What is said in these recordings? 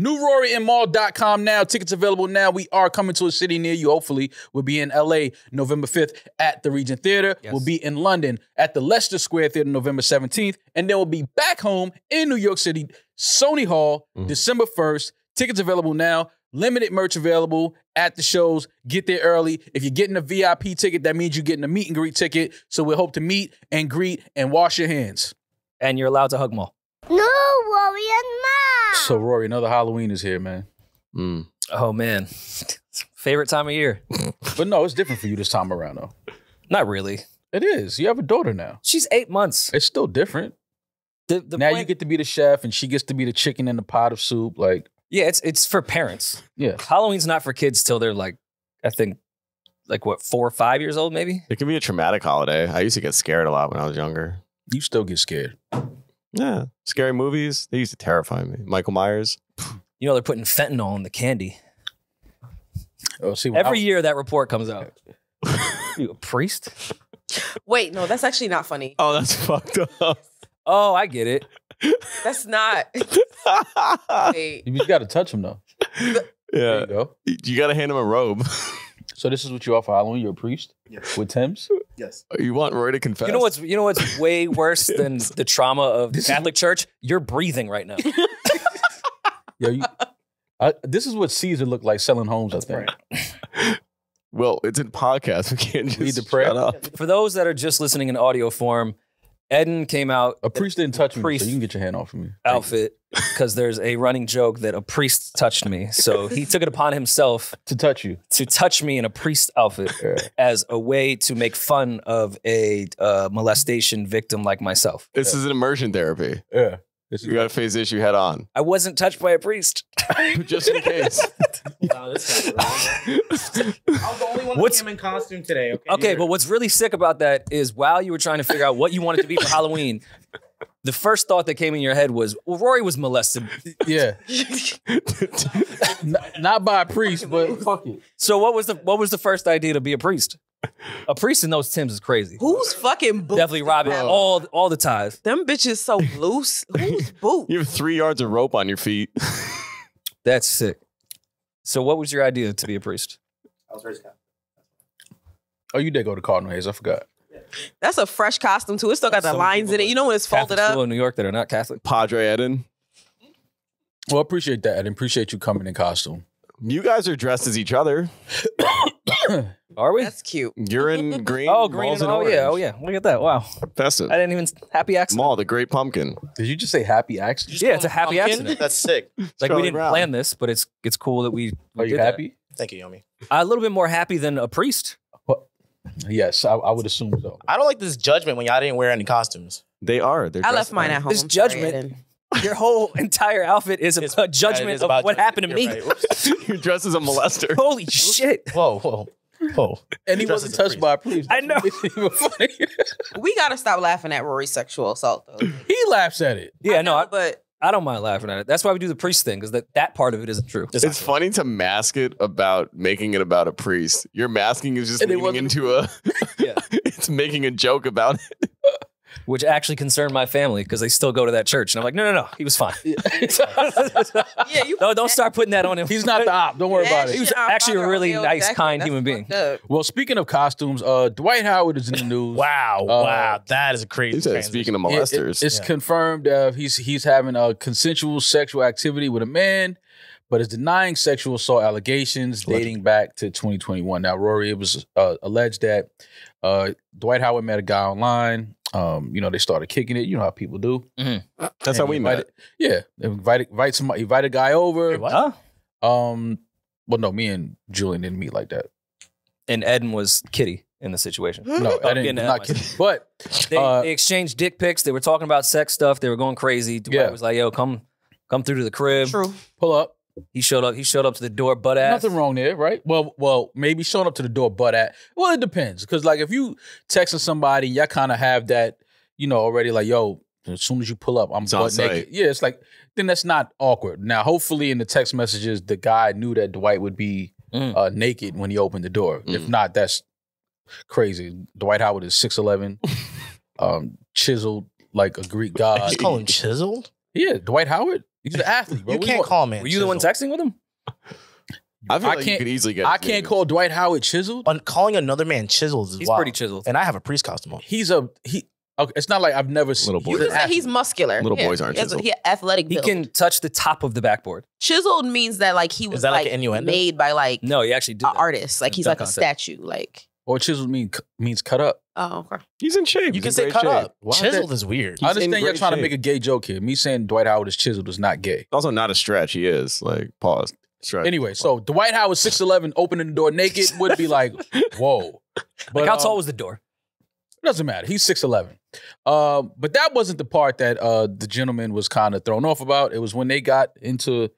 NewRoryNMal.com now. Tickets available now. We are coming to a city near you. Hopefully, we'll be in LA November 5th at the Regent Theater. Yes. We'll be in London at the Leicester Square Theater November 17th. And then we'll be back home in New York City, Sony Hall, December 1st. Tickets available now. Limited merch available at the shows. Get there early. If you're getting a VIP ticket, that means you're getting a meet and greet ticket. So we hope to meet and greet and wash your hands. And you're allowed to hug them all. NewRoryNMal. So, Rory, another Halloween is here, man. Oh, man. Favorite time of year. But no, it's different for you this time around, though. Not really. It is. You have a daughter now. She's 8 months. It's still different. Now you get to be the chef, and she gets to be the chicken in the pot of soup. Like, yeah, it's for parents. Yeah. Halloween's not for kids till they're like, I think, like what, 4 or 5 years old, maybe? It can be a traumatic holiday. I used to get scared a lot when I was younger. You still get scared. Yeah. Scary movies, they used to terrify me. Michael Myers. You know, they're putting fentanyl in the candy. Oh, see, every year that report comes out. You a priest? Wait, no, that's actually not funny. Oh, that's fucked up. Oh, I get it. That's not. Wait. You just got to touch him, though. Yeah. There you go. You got to hand him a robe. So this is what you are for Halloween? You're a priest? Yes. With Tim's? Yes. You want Rory to confess? You know what's way worse than the trauma of the Catholic Church? You're breathing right now. Yo, this is what Caesar looked like selling homes, I think. Right. Well, it's a podcast. We can't just read the prayer. Shut up. For those that are just listening in audio form, Eddin came out. A priest didn't touch me, so you can get your hand off of me. Outfit, because there's a running joke that a priest touched me. So he took it upon himself to touch you, to touch me in a priest outfit as a way to make fun of a molestation victim like myself. This is an immersion therapy. Yeah. You got to face the issue head on. I wasn't touched by a priest. Just in case. Wow, this I was the only one that came in costume today. Okay, but what's really sick about that is while you were trying to figure out what you wanted to be for Halloween, the first thought that came in your head was, well, Rory was molested. Yeah. Not by a priest, but fuck it. So what was the first idea to be a priest? A priest in those Timbs is crazy. Who's fucking boots? Definitely robbing all the ties. Them bitches so loose. Who's boots? You have 3 yards of rope on your feet. That's sick. So what was your idea to be a priest? I was raised Catholic. Oh, you did go to Cardinal Hayes. I forgot. That's a fresh costume too. It still got the lines in it. You know when it's folded Catholic up? school in New York that are not Catholic. Padre Eddin. Well, I appreciate that. I appreciate you coming in costume. You guys are dressed as each other. Are we? That's cute. You're in green. Oh, green. Malls and Oh, orange. yeah. Oh, yeah. Look at that. Wow. Festive. I didn't even... Happy accident. Mall, the Great Pumpkin. Did you just say happy accident? Yeah, it's a happy accident. That's sick. Like, we Charlie didn't Brown. plan this, but it's cool that we Are you did that. happy? Thank you, Yomi. A little bit more happy than a priest. Yes, I would assume so. I don't like this judgment when y'all didn't wear any costumes. They are. They're I dressed left mine up. at home. This I'm sorry, judgment. Eddin. Your whole entire outfit is a It judgment is of about what happened to me. You're right. You're dressed as a molester. Holy shit. Whoa, whoa, whoa. And he Dressed wasn't as a touched by a priest. I know. It's even funny. We gotta stop laughing at Rory's sexual assault though. He laughs at it. Yeah, no, but I don't mind laughing at it. That's why we do the priest thing, because that part of it isn't true. It's funny to mask it about making it about a priest. Your masking is just And it leading wasn't into a... Yeah. It's making a joke about it. Which actually concerned my family, because they still go to that church. And I'm like, no, he was fine. yeah, you Don't start putting that on him. He's not the op. Don't worry about He it. was actually a really nice, kind human being. Well, speaking of costumes, Dwight Howard is in the news. Wow, wow. That is a crazy He said, transition. speaking of Yeah, molesters. it's confirmed he's having a consensual sexual activity with a man, but is denying sexual assault allegations dating back to 2021. Now, Rory, it was alleged that Dwight Howard met a guy online. They started kicking it. You know how people do. Mm-hmm. That's how we met. Yeah, they invite a guy over. Wait, what? Huh? Well, no, me and Julian didn't meet like that. And Eddin was Kitty in the situation. No, I didn't. Not kidding. But They exchanged dick pics. They were talking about sex stuff. They were going crazy. Dwight was like, yo, come through to the crib. True. pull up. He showed up to the door butt ass. Nothing wrong there, right? Well, maybe showing up to the door butt at. Well, it depends. Because, like, if you texting somebody, y'all kind of have that, already like, yo, as soon as you pull up, I'm butt naked. Yeah, it's like, then that's not awkward. Now, hopefully in the text messages, the guy knew that Dwight would be naked when he opened the door. If not, that's crazy. Dwight Howard is 6'11", chiseled like a Greek god. You just call him chiseled? Yeah, Dwight Howard. He's an athlete, bro. You can't call a man. Were you the one texting with him? I feel like you could easily get. I can't call Dwight Howard chiseled. Calling another man chiseled is He's wild. pretty chiseled. And I have a priest costume on. Okay, it's not like I've never seen. Little boy. You can say he's muscular. Little boys aren't chiseled. He athletic He build. can touch the top of the backboard. Chiseled means that like he was that like like an innuendo? made by like No, he actually did. an artist. Like he's Dunk like a contest. statue. Like Or chiseled means cut up. oh, okay. He's in shape. You can He's in say great cut shape. up. Why is Chiseled that- is weird. I understand in y'all great trying to shape. make a gay joke here. Me saying Dwight Howard is chiseled is not gay. Also, not a stretch. He is like pause. Stretch. Anyway, so Dwight Howard 6'11", opening the door naked would be like, whoa. But Like, how tall was the door? It doesn't matter. He's 6'11". But that wasn't the part that the gentleman was kind of thrown off about. It was when they got into,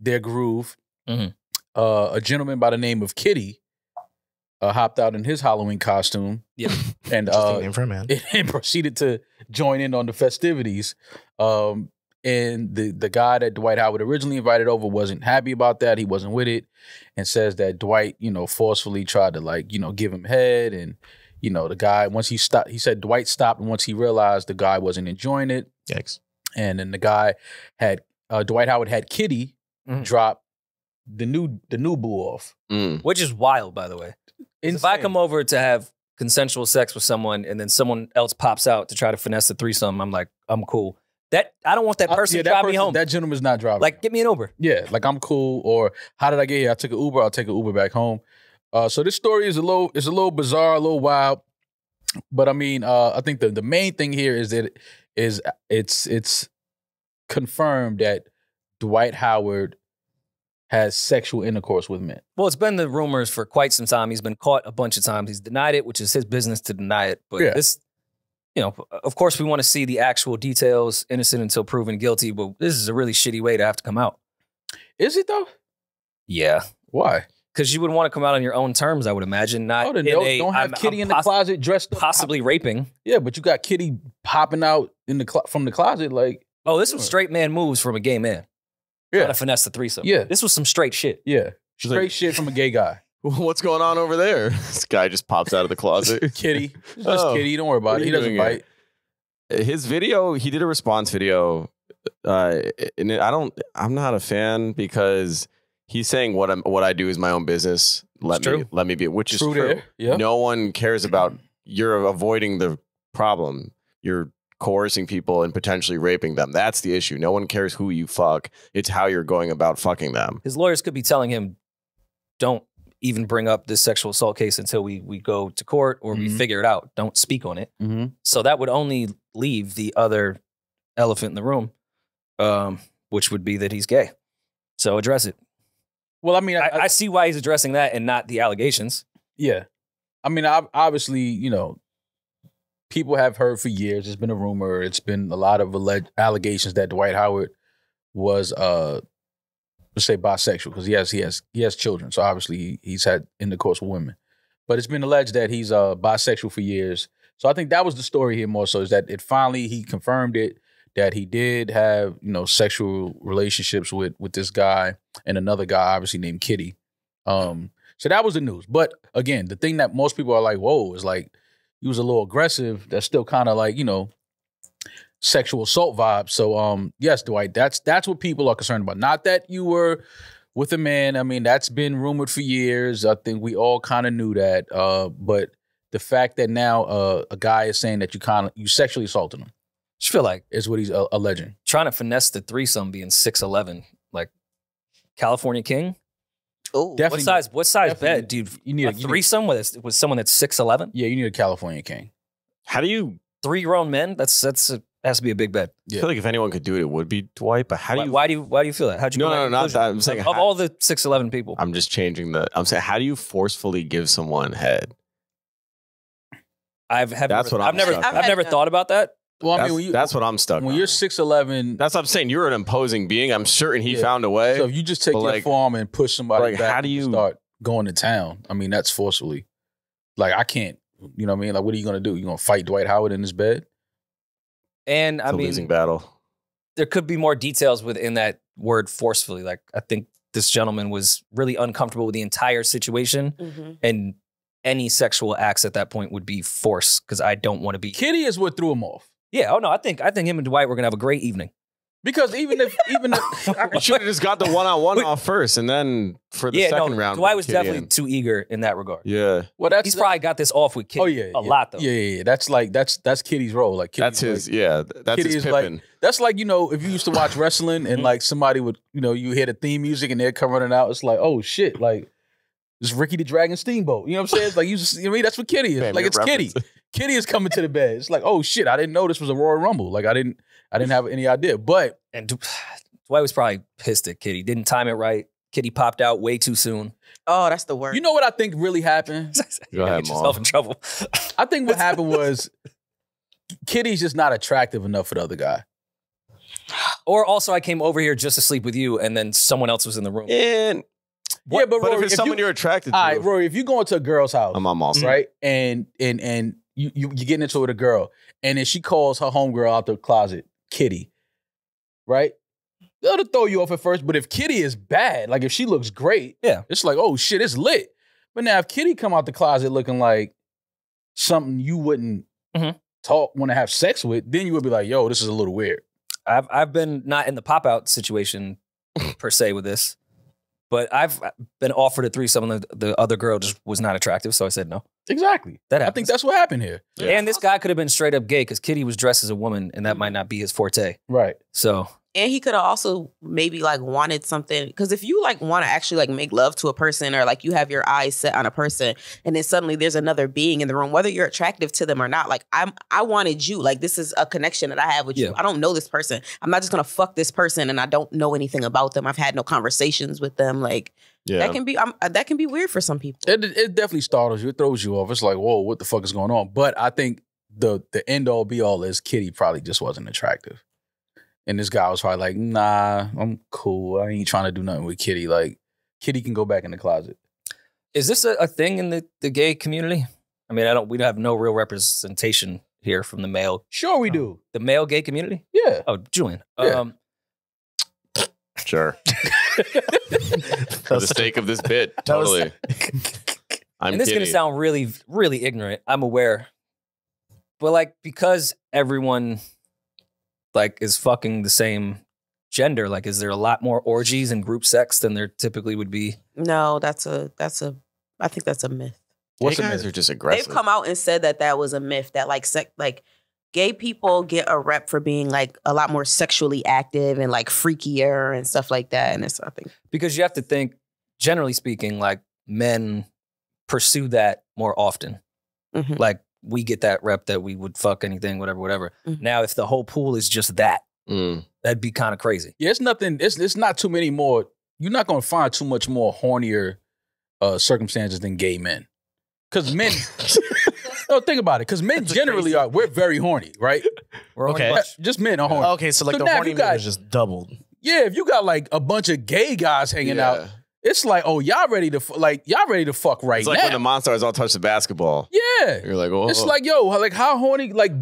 their groove. Mhm. A gentleman by the name of Kitty hopped out in his Halloween costume. Yeah. And Interesting name for a man. and proceeded to join in on the festivities. And the guy that Dwight Howard originally invited over wasn't happy about that. He wasn't with it, and says that Dwight, forcefully tried to give him head. And, the guy, once he stopped, he said Dwight stopped once he realized the guy wasn't enjoying it. Yikes. And then the guy Dwight Howard had Kitty drop the new boo off. Which is wild, by the way. If I come over to have consensual sex with someone and then someone else pops out to try to finesse the threesome, I'm like, I'm cool. I don't want that person to drive me home. That gentleman's not driving. Like, get me an Uber. Yeah, like I'm cool. Or how did I get here? I took an Uber. I'll take an Uber back home. So this story is a little bizarre, a little wild. But I mean, I think the main thing here is that it's confirmed that Dwight Howard has sexual intercourse with men. Well, it's been the rumors for quite some time. He's been caught a bunch of times. He's denied it, which is his business to deny it. But this, of course, we want to see the actual details, innocent until proven guilty. But this is a really shitty way to have to come out. Is it though? Yeah. Why? Because you would want to come out on your own terms, I would imagine. Not don't have Kitty in the closet dressed up. Possibly raping. Yeah, but you got Kitty popping out from the closet like. Oh, this was straight man moves from a gay man. Yeah. Trying to finesse the threesome. Yeah. This was some straight shit. Yeah. Straight shit from a gay guy. What's going on over there? This guy just pops out of the closet. Kitty. It's just Kitty. Don't worry about it. He doesn't bite. His video, he did a response video. And I'm not a fan because he's saying what I do is my own business. Let me be, which is true. Yeah. No one cares about, you're avoiding the problem. You're coercing people and potentially raping them. That's the issue. No one cares who you fuck. It's how you're going about fucking them. His lawyers could be telling him, don't even bring up this sexual assault case until we go to court or we figure it out. Don't speak on it. So that would only leave the other elephant in the room, which would be that he's gay. So address it. Well, I mean, I see why he's addressing that and not the allegations. Yeah. I mean, obviously, people have heard for years. It's been a rumor. It's been a lot of alleged allegations that Dwight Howard was, let's say, bisexual because he has children. So obviously, he's had intercourse with women. But it's been alleged that he's bisexual for years. So I think that was the story here more so is that he confirmed it, that he did have sexual relationships with this guy and another guy, obviously named Kitty. So that was the news. But again, the thing that most people are like, whoa, is like he was a little aggressive. That's still kind of like sexual assault vibe. So yes, Dwight, that's what people are concerned about. Not that you were with a man. I mean, that's been rumored for years. I think we all kind of knew that. But the fact that now a guy is saying that you sexually assaulted him. I feel like is what he's alleging. Trying to finesse the threesome being 6'11", like California King. Oh, what size bed, dude? You need a threesome with someone that's 6'11"? Yeah, you need a California King. How do you 3 grown men? That's has to be a big bed. I feel like if anyone could do it, it would be Dwight. But how do you? Why do you feel that? How'd you? No, not that. I'm saying of all the 6'11" people. I'm just changing I'm saying, how do you forcefully give someone head? I've never thought about that. Well, I mean, that's what I'm stuck. When you're 6'11", that's what I'm saying. You're an imposing being. I'm certain he found a way. So if you just take your forearm and push somebody back, how do you start going to town? I mean, that's forcefully. Like I can't. You know what I mean? Like, what are you gonna do? You gonna fight Dwight Howard in his bed? And it's a losing battle. There could be more details within that word forcefully. Like I think this gentleman was really uncomfortable with the entire situation, and any sexual acts at that point would be force because I don't want to be. Kitty is what threw him off. Yeah. Oh no. I think him and Dwight were gonna have a great evening. Because even if you should have just got the one-on-one off first, and then for the second round, Dwight was definitely too eager in that regard. Yeah, well, he's probably got this off with Kitty. A lot though. Yeah. That's Kitty's role. Like that's his. That's Kitty his is Pippin. like that's like if you used to watch wrestling and like somebody would you hear the theme music and they're coming running out. It's like, oh shit, like it's Ricky the Dragon Steamboat. You know what I'm saying? It's like you know what I mean? That's what Kitty is. Man, like it's reference. Kitty. Kitty is coming to the bed. It's like, oh shit, I didn't know this was a Royal Rumble. Like I didn't have any idea. But Dwight was probably pissed at Kitty. Didn't time it right. Kitty popped out way too soon. Oh, that's the worst. You know what I think really happened? Go ahead, Get yourself in trouble. I think what happened was Kitty's just not attractive enough for the other guy. Or also I came over here just to sleep with you and then someone else was in the room. And Yeah, but Rory, if it's someone you're attracted to, all right, Rory, if you go into a girl's house, I'm also right, and you getting into it with a girl, and then she calls her homegirl out the closet, Kitty, right? That'll throw you off at first, but if Kitty is bad, like if she looks great, yeah, it's like, oh shit, it's lit. But now if Kitty come out the closet looking like something you wouldn't want to have sex with, then you would be like, yo, this is a little weird. I've been not in the pop out situation per se with this, but I've been offered a threesome and the other girl just was not attractive, so I said no. Exactly. That I happens. think that's what happened here. Yeah. And this guy could have been straight up gay because Kitty was dressed as a woman, and that might not be his forte. Right. So. And he could have also maybe like wanted something, because if you like want to actually like make love to a person, or like you have your eyes set on a person and then suddenly there's another being in the room, whether you're attractive to them or not, like I wanted you, like this is a connection that I have with you. I don't know this person. I'm not just gonna fuck this person and I don't know anything about them. I've had no conversations with them. Like that can be weird for some people. It definitely startles you. It throws you off. It's like, whoa, what the fuck is going on? But I think the end all be all is Kitty probably just wasn't attractive. And this guy was probably like, nah, I'm cool. I ain't trying to do nothing with Kitty. Like, Kitty can go back in the closet. Is this a thing in the gay community? I mean, we have no real representation here from the male. Sure we do. The male gay community? Yeah. Oh, Julian. Yeah. Sure. For the sake of this bit, totally. And this is going to sound really, really ignorant. I'm aware. But like, because everyone like is fucking the same gender, like is there a lot more orgies and group sex than there typically would be? No, I think that's a myth. What's the guys are just aggressive. They've come out and said that was a myth, that like gay people get a rep for being like a lot more sexually active and like freakier and stuff like that. And it's, I think, because you have to think, generally speaking, like men pursue that more often. Mm-hmm. Like we get that rep that we would fuck anything, whatever. Mm-hmm. Now, if the whole pool is just that, that'd be kind of crazy. Yeah, it's nothing. It's not too many more. You're not going to find too much more hornier circumstances than gay men. Because men, no, think about it. Because men generally we're very horny, right? We're okay. Just men are horny. Okay, so like the horny men is just doubled. Yeah, if you got like a bunch of gay guys hanging out, it's like, oh, y'all ready to fuck right now. It's like when the Monsters all touch the basketball. Yeah. You're like, oh. It's like, yo, like how horny, like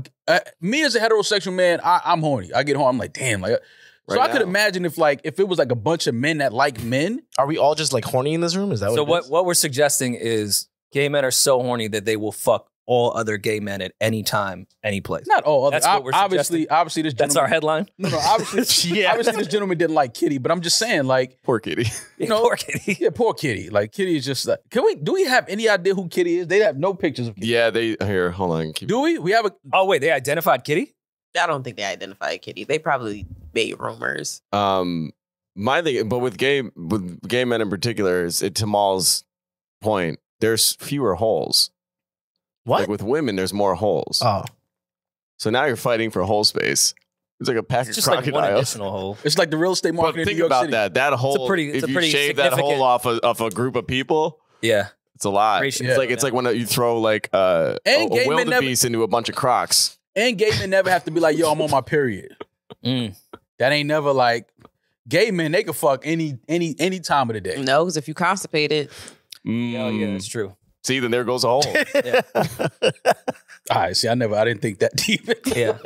me as a heterosexual man, I'm horny. I get horny. I'm like, damn. Like, so I could imagine if it was like a bunch of men that like men. Are we all just like horny in this room? Is that what we're suggesting is gay men are so horny that they will fuck all other gay men at any time, any place. Not all other. That's what we're obviously, this gentleman. That's our headline. No, obviously, obviously, this gentleman didn't like Kitty, but I'm just saying, like, poor Kitty. You know, poor Kitty. Yeah, poor Kitty. Like, Kitty is just like, do we have any idea who Kitty is? They have no pictures of Kitty. Yeah, here, hold on. Do we? We have a. Oh wait, they identified Kitty? I don't think they identified Kitty. They probably made rumors. My thing, but with gay men in particular, is to Mal's point, there's fewer holes. What? Like with women, there's more holes. Oh. So now you're fighting for hole space. It's like a pack of crocodiles. Like one additional hole. It's like the real estate market in New York City. Think about that. That hole, if you shave that hole off of a group of people, it's a lot. Yeah. It's like when you throw like a wildebeest into a bunch of crocs. And gay men never have to be like, yo, I'm on my period. That ain't never like, gay men, they can fuck any time of the day. No, because if you constipated. Yeah, that's true. See, then there goes a hole. All right, see, I didn't think that deep. Yeah.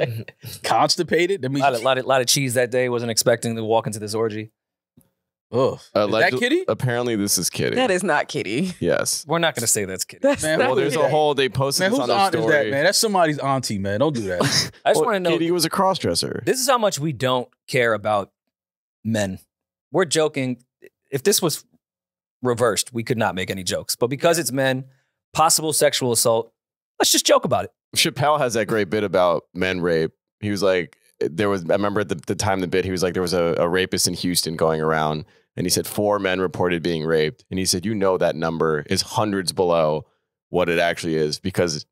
Constipated? That means a lot of cheese that day. Wasn't expecting to walk into this orgy. Ugh. Is that Kitty? Apparently, this is Kitty. That is not Kitty. Yes. We're not going to say that's Kitty. Man, well, there's a whole. They posted this on their story. Is that, man? That's somebody's auntie, man. Don't do that. I just want to know. Kitty was a crossdresser. This is how much we don't care about men. We're joking. If this was reversed, we could not make any jokes. But because it's men, possible sexual assault, let's just joke about it. Chappelle has that great bit about men rape. He was like, I remember at the time the bit, he was like, there was a rapist in Houston going around, and he said 4 men reported being raped. And he said, that number is hundreds below what it actually is, because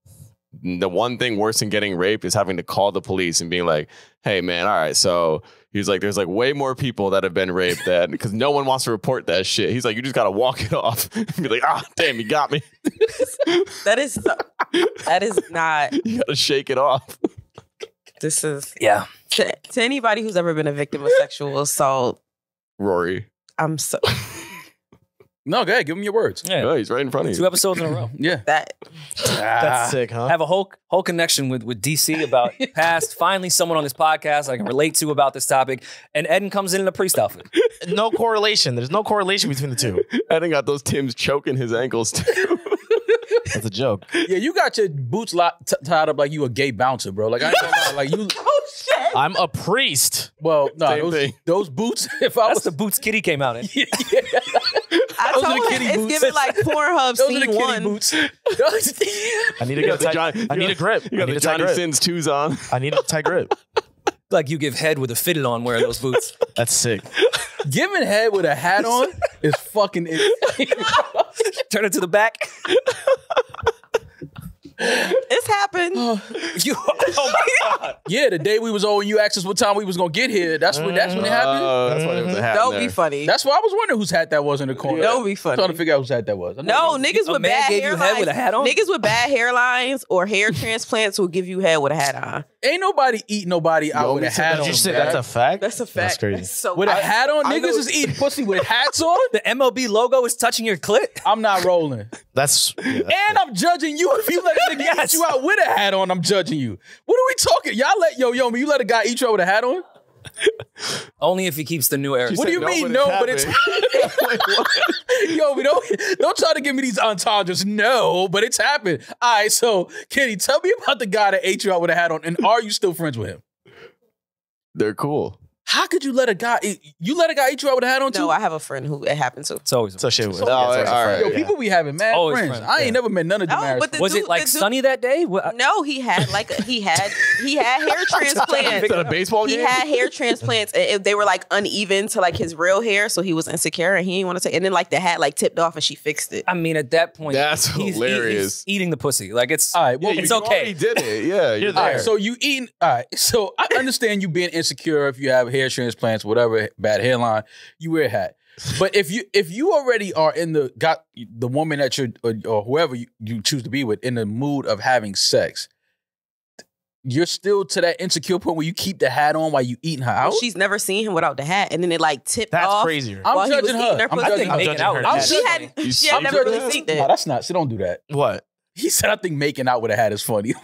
the one thing worse than getting raped is having to call the police and being like, hey, man, all right, so he's like, there's like way more people that have been raped than, because no one wants to report that shit. He's like, you just got to walk it off and be like, damn, you got me. That is not. You got to shake it off. This is. Yeah. To anybody who's ever been a victim of sexual assault. Rory. I'm so. No, go ahead. Give him your words. Yeah. No, he's right in front of you. 2 episodes in a row. Yeah. That's sick, huh? I have a whole connection with DC about past. Finally, someone on this podcast I can relate to about this topic. And Eddin comes in a priest outfit. No correlation. There's no correlation between the two. Eddin got those Timbs choking his ankles too. That's a joke. Yeah, you got your boots tied up like you a gay bouncer, bro. Like I ain't gonna lie, like you. Oh shit! I'm a priest. Well, no, Same those boots. If I That's was the boots Kitty came out in. yeah. I Those are told the him kitty it's boots. giving like Pornhub Those are the scene kitty 1. boots. I need to get a tight. I need a grip. You got the Johnny Sins 2s on. I need a tight grip. Like you give head with a fitted on wearing those boots. That's sick. Giving head with a hat on is fucking insane. Turn it to the back. It's happened. Oh my God. Yeah, the day we was over, you asked us what time we was gonna get here. That's when it happened. That's why there was a hat Don't there. be funny. That's why I was wondering whose hat that was in the corner. Don't be funny. Trying to figure out whose hat that was. No, niggas A with man bad gave you head hairlines. with a hat on? Niggas with bad hairlines or hair transplants will give you head with a hat on. Ain't nobody eat nobody out with a hat on. Did you say that's a fact? That's a fact. That's crazy. That's so With a hat on, I niggas know- is eating pussy with hats on. The MLB logo is touching your clit. I'm not rolling. That's And I'm judging you if you let a nigga eat you out with a hat on. I'm judging you. What are we talking? Y'all let you let a guy eat you out with a hat on? Only if he keeps the new era. What do you mean? No, but it's yo. We don't try to give me these entendres. No, but it's happened. All right, so Kitty, tell me about the guy that ate you out with a hat on, and are you still friends with him? They're cool. How could you let a guy eat you out with a hat on too? No, I have a friend who it happened to. It's always so shit. all right. Yo, people be having mad Always friends. friends, I ain't yeah. never met none of No, Demaris. but the Was dude- it like the dude- sunny that day? No, he had hair transplants. Is that a baseball He game? had hair transplants, and they were like uneven to like his real hair, so he was insecure and he didn't want to take. And then like the hat like tipped off, and she fixed it. I mean, at that point, That's he's hilarious. He's eating the pussy. Like it's All right, well, it's You okay. already did it. Yeah, you're All there. right, so you eating. All right, so I understand you being insecure if you have hair transplants, whatever, bad hairline, you wear a hat. But if you already are got the woman that you're or whoever you choose to be with in the mood of having sex, you're still to that insecure point where you keep the hat on while you eating her out. She's never seen him without the hat, and then it like tipped That's off. crazier. I'm while he was judging eating her. I'm pussy. judging I think her. making out with I'm that She is had funny. she had I'm never judging really her. seen No, that. that's not. So don't do that. What? He said, "I think making out with a hat is funny."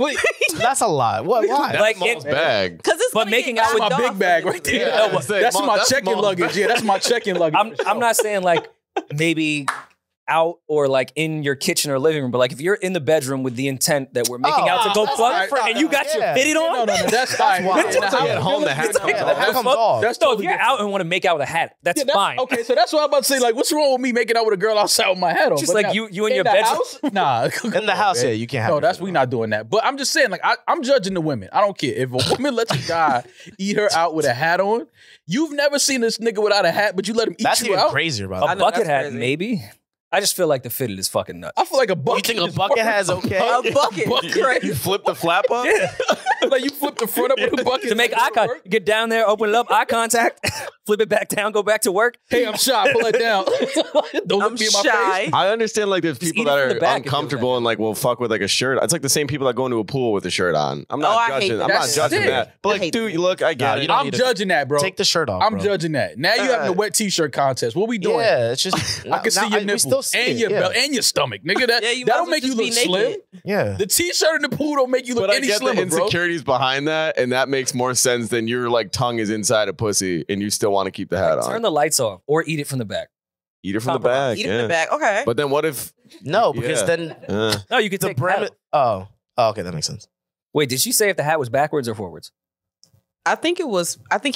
That's a lie. What? Why? Like Small's it, bag. Because it's But gonna making get out with knocked my off big bag of right it. there. Yeah, That's Mom, my that's check-in Mom's luggage. bag. Yeah, that's my check-in luggage. I'm not saying like maybe out or like in your kitchen or living room, but like if you're in the bedroom with the intent that we're making out to go that's fuck different. and you got your Yeah. fitted on. No, that's fine. wild. In the Once I house- get home, the hat comes Yeah, off. that comes off. That's So if totally you're different. out and want to make out with a hat, that's Yeah, fine. Okay, so that's what I'm about to say. Like, what's wrong with me making out with a girl outside with my hat on? Just But like now, you in in your the bedroom. house? Nah. In the house, yeah, you can't have. No, it. that's we not doing that. But I'm just saying, like, I'm judging the women. I don't care if a woman lets a guy eat her out with a hat on. You've never seen this nigga without a hat, but you let him eat That's you even out. crazier about A that. know, bucket that's hat, crazy. maybe. I just feel like the fitted is fucking nuts. I feel like a You bucket. think a is bucket worse. has okay? A bucket. You Crazy. flip the flap up? Like you flip the front up with a bucket To make eye contact, get down there, open it up, eye contact, flip it back down, go back to work. Hey, I'm shy. Pull it down. Don't I'm look me in my shy. face. I understand like there's people eat that it from the are back if you uncomfortable do and like will fuck with like a shirt. It's like the same people that go into a pool with a shirt on. I'm not Oh, I hate judging. that. I'm not That's judging sick. that. But I like, hate dude, that. look, I Nah, get you it. don't I'm need to judging that, bro. Take the shirt off. I'm bro. judging that. Now you having a wet t-shirt contest. What we doing? Yeah, it's just. I can see your we nipples still see and it, your yeah. belt and your stomach, nigga. That Yeah, you that might don't as make well you just look be slim. naked. Yeah. The t-shirt in the pool don't make you look But I any get the slimmer, bro. insecurity similarities behind that, and that makes more sense than your like tongue is inside a pussy and you still want to keep the hat on. Turn the lights off or eat it from the back. Eat it from the back. Eat it from the back. Okay. But then what if? No, because then No, you could the take brim. Oh, okay, that makes sense. Wait, did she say if the hat was backwards or forwards? I think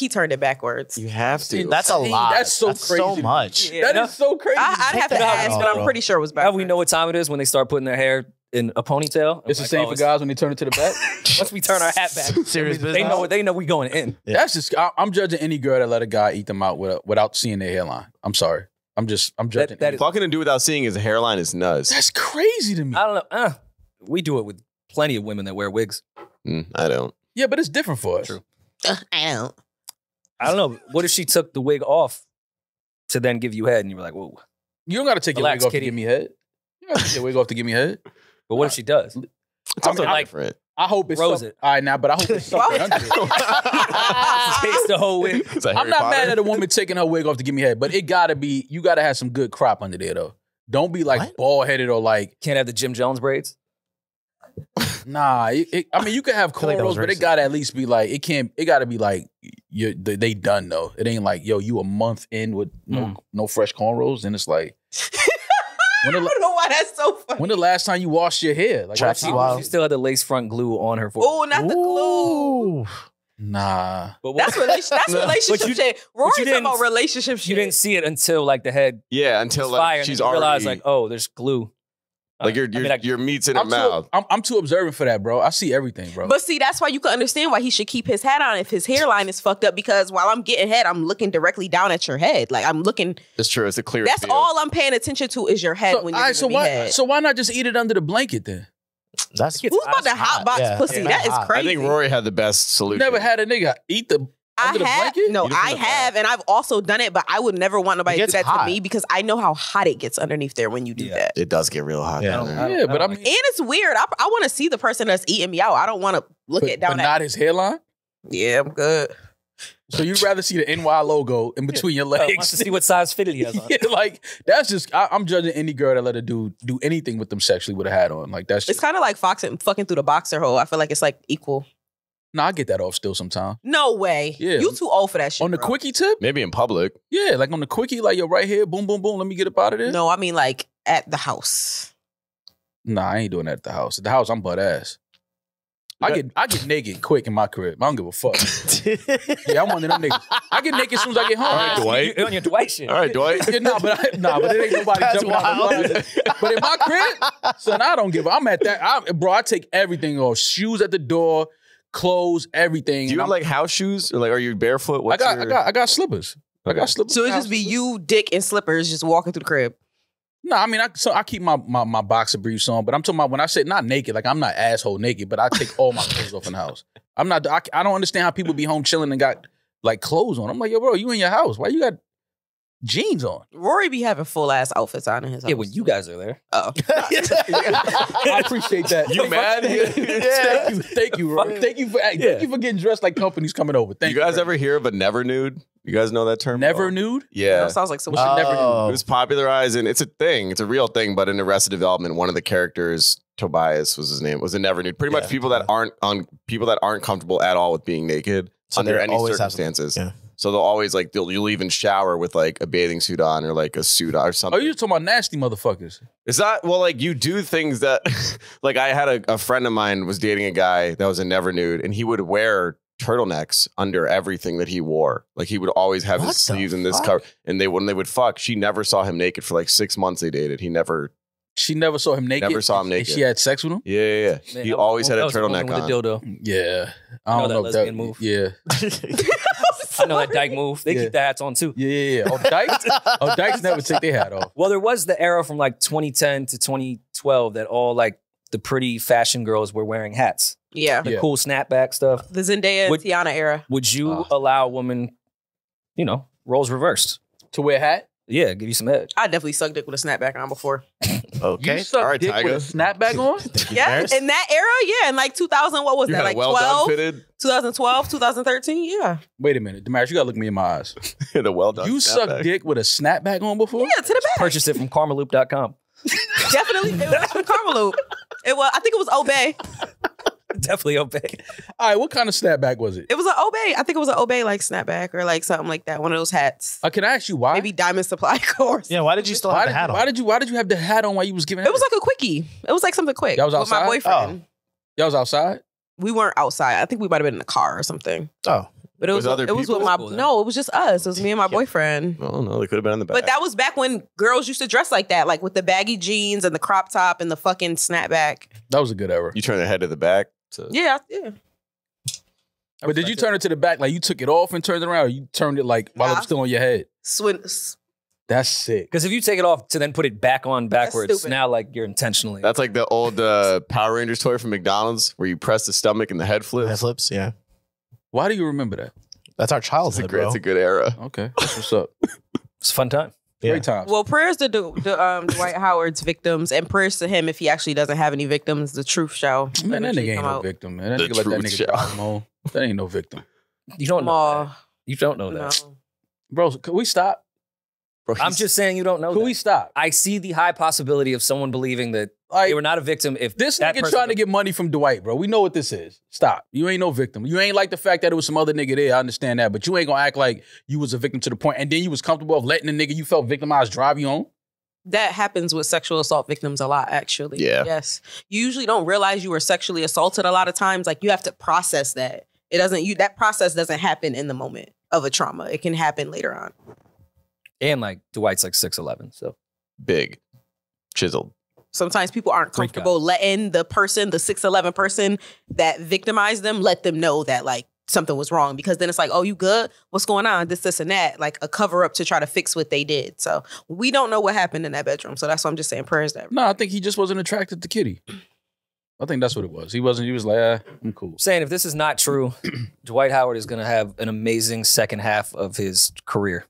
he turned it backwards. You have to. That's a lot. That's so crazy. So much. That is so crazy. I'd have to ask, but I'm pretty sure it was backwards. How we know what time it is when they start putting their hair in a ponytail? It's the same for guys when they turn it to the back. Once we turn our hat back, Serious business. they know we going in. Yeah. That's just. I'm judging any girl that let a guy eat them out without seeing their hairline. I'm sorry. I'm judging. That is, Fucking a dude without seeing his hairline is nuts. That's crazy to me. I don't know. We do it with plenty of women that wear wigs. I don't. Yeah, but it's different for us. True. I I don't know. What if she took the wig off to then give you head and you were like, whoa. You don't got to take your Relax, wig off kitty. to give me head. You don't got to take your wig off to give me head. But what if she does? It's also like- different. I hope it's Rose some- it. All right, now, but I hope it's something under it. Taste the whole wig. It's like I'm Harry not Potter. mad at a woman taking her wig off to give me head, but it gotta be. You gotta have some good crop under there though. Don't be like What? bald headed or like. Can't have the Jim Jones braids. Nah, I mean you can have feel like that was cornrows, but it racist. gotta at least be like it can't. It gotta be like they done though. It ain't like yo you a month in with no fresh cornrows, and it's like. When don't know why that's so funny. When the last time you washed your hair? Like Trapped what- you out. She still had the lace front glue on her forehead. Oh, not the glue. Ooh. Nah. But That's relationship you- shit. Rory's talking didn't- about relationship shit. you didn't see it until like the head Yeah, until was like fire. she's and you realized already like, oh, there's glue. like I your meat's in her I'm mouth. I'm too observant for that, bro. I see everything, bro. But see, that's why you can understand why he should keep his hat on if his hairline is fucked up. Because while I'm getting head, I'm looking directly down at your head. Like I'm looking. It's true. It's a clear. That's all I'm paying attention to is your head when you're alright, giving me head. so why not just eat it under the blanket then? That's Who's about to hotbox Yeah. pussy? Yeah. That is Hot. crazy. I think Rory had the best solution. Never had a nigga eat the under the blanket? No, You just I put it have, and I've also done it, but I would never want nobody It to do gets that to hot. me because I know how hot it gets underneath there when you do that. It does get real hot Yeah. down there. Yeah, but I mean, And it's weird. I want to see the person that's eating me out. I don't want to look but at down at. not his hairline. Yeah, I'm good. So you'd rather see the NY logo in between your Wants legs? to see what size fitted he has on. Yeah, like that's just I'm judging any girl that let a dude do anything with them sexually with a hat on. Like that's It's just, kind of like fucking through the boxer hole. I feel like it's like equal. nah, I get that off still sometimes. No way. Yeah. You too old for that shit. On the bro. quickie tip, Maybe in public. yeah, like on the quickie, like yo right here, boom, boom, boom. Let me get up out of there. No, I mean like at the house. Nah, I ain't doing that at the house. At the house, I'm butt ass. I get naked quick in my crib. I don't give a fuck. Yeah, I'm one of them niggas. I get naked as soon as I get home. All right, Dwight. You're on your Dwight shit. All right, Dwight. Yeah, but it ain't nobody That's jumping out wild. the closet. But in my crib, son, I don't give a. I'm at that. Bro, I take everything off. Shoes at the door, clothes, everything. Do you have like house shoes or like are you barefoot? What's I got slippers. I got slippers. So it just be you, dick, and slippers just walking through the crib. No, I mean, I keep my boxer briefs on, but I'm talking about when I say not naked, like I'm not asshole naked, but I take all my clothes off in the house. I'm not. I don't understand how people be home chilling and got like clothes on. I'm like, yo, bro, you in your house? Why you got jeans on? Rory be having full ass outfits on in his house. Yeah, when you guys are there. Oh. I appreciate that. You mad? Thank you, Rory. Thank you for getting dressed like companies coming over. Thank You guys bro. ever hear of a never nude? You guys know that term? Never nude? Yeah. That sounds like some What's a never nude? Oh. It was popularized and it's a thing. It's a real thing. But in Arrested Development, one of the characters, Tobias was his name, was a never nude. Pretty much people that aren't comfortable at all with being naked under any always have circumstances. yeah. So they'll always like you'll even shower with like a bathing suit on or like a suit on or Oh, something. you're talking about nasty motherfuckers. It's not well, like you do things that like I had a friend of mine was dating a guy that was a never nude and he would wear turtlenecks under everything that he wore. Like he would always have What his the sleeves in this fuck? cover. And when they would fuck, she never saw him naked for like 6 months they dated. She never saw him naked. Never saw him and naked. she had sex with him. Yeah. Man, He that always had a was the woman turtleneck with on. the dildo. Yeah, I know that if lesbian move. Yeah, I know that dyke move. They Yeah. keep the hats on too. yeah. Dykes never take their hat off. Well, there was the era from like 2010 to 2012 that all like the pretty fashion girls were wearing hats. Yeah. The Yeah. cool snapback stuff. The Zendaya and Would- Tiana era. Would you allow a woman, roles reversed? To wear a hat? Yeah, give you some edge. I definitely sucked dick with a snapback on before. Okay. You suck All right, dick Tyga. with a snapback on? Yeah, in that era, yeah, in like 2000, what was You that? had Like a well 12, done fitted. 2012, 2013, yeah. Wait a minute, Demaris, you gotta look me in my eyes. The well done. You sucked dick with a snapback on before? Yeah, to the back. Purchase it from karmaloop.com. Definitely, it was from Karmaloop. It was, I think it was Obey. Definitely obey. All right, what kind of snapback was it? It was an Obey. I think it was an Obey like snapback or like something like that. One of those hats. Can I ask you why? Maybe Diamond Supply course. Yeah, why did you still have the hat on? Why did you have the hat on while you was giving? It was like a quickie. It was like something quick. Y'all was outside? With my boyfriend. Y'all was outside? We weren't outside. I think we might have been in the car or something. Oh. But it was other it was people? with my Cool, then. no, it was just us. It was me and my boyfriend. Oh no, they could have been in the back. But that was back when girls used to dress like that, like with the baggy jeans and the crop top and the fucking snapback. That was a good era. You turn the head to the back. Yeah. But did you turn it to the back? Like you took it off and turned it around, or you turned it like while it was still on your head? That's sick. Because if you take it off to then put it back on backwards, stupid. now like you're intentionally. That's like the old Power Rangers toy from McDonald's where you press the stomach and the head flips. Head flips, yeah. Why do you remember that? That's our childhood, bro. It's a good era. Okay, that's what's up. It's a fun time. Great times. Well, prayers to Dwight Howard's victims and prayers to him if he actually doesn't have any victims. The truth shall. Man, that eventually nigga ain't come no out. victim, man. That The nigga let that truth nigga shall. drive him home. That ain't no victim. You don't know Aw, that. You don't know that. no. Bro, can we stop? Bro, I'm just saying you don't know Can that. we stop? I see the high possibility of someone believing that Like, they were not a victim if this that nigga person- trying to get money from Dwight, bro. We know what this is. Stop. You ain't no victim. You ain't like the fact that it was some other nigga there. I understand that. But you ain't gonna act like you was a victim to the point and then you was comfortable of letting the nigga you felt victimized drive you home. That happens with sexual assault victims a lot, actually. Yeah. Yes. You usually don't realize you were sexually assaulted a lot of times. Like you have to process that. It doesn't. That process doesn't happen in the moment of a trauma. It can happen later on. And like Dwight's like 6'11", so big, chiseled. Sometimes people aren't Great comfortable letting the person, the 6'11" person that victimized them, let them know that like something was wrong, because then it's like, oh, you good? What's going on? This, and that. Like a cover up to try to fix what they did. So we don't know what happened in that bedroom. So that's why I'm just saying prayers that. No, I think he just wasn't attracted to Kitty. I think that's what it was. He was like, I'm cool. saying if this is not true, Dwight Howard is going to have an amazing second half of his career.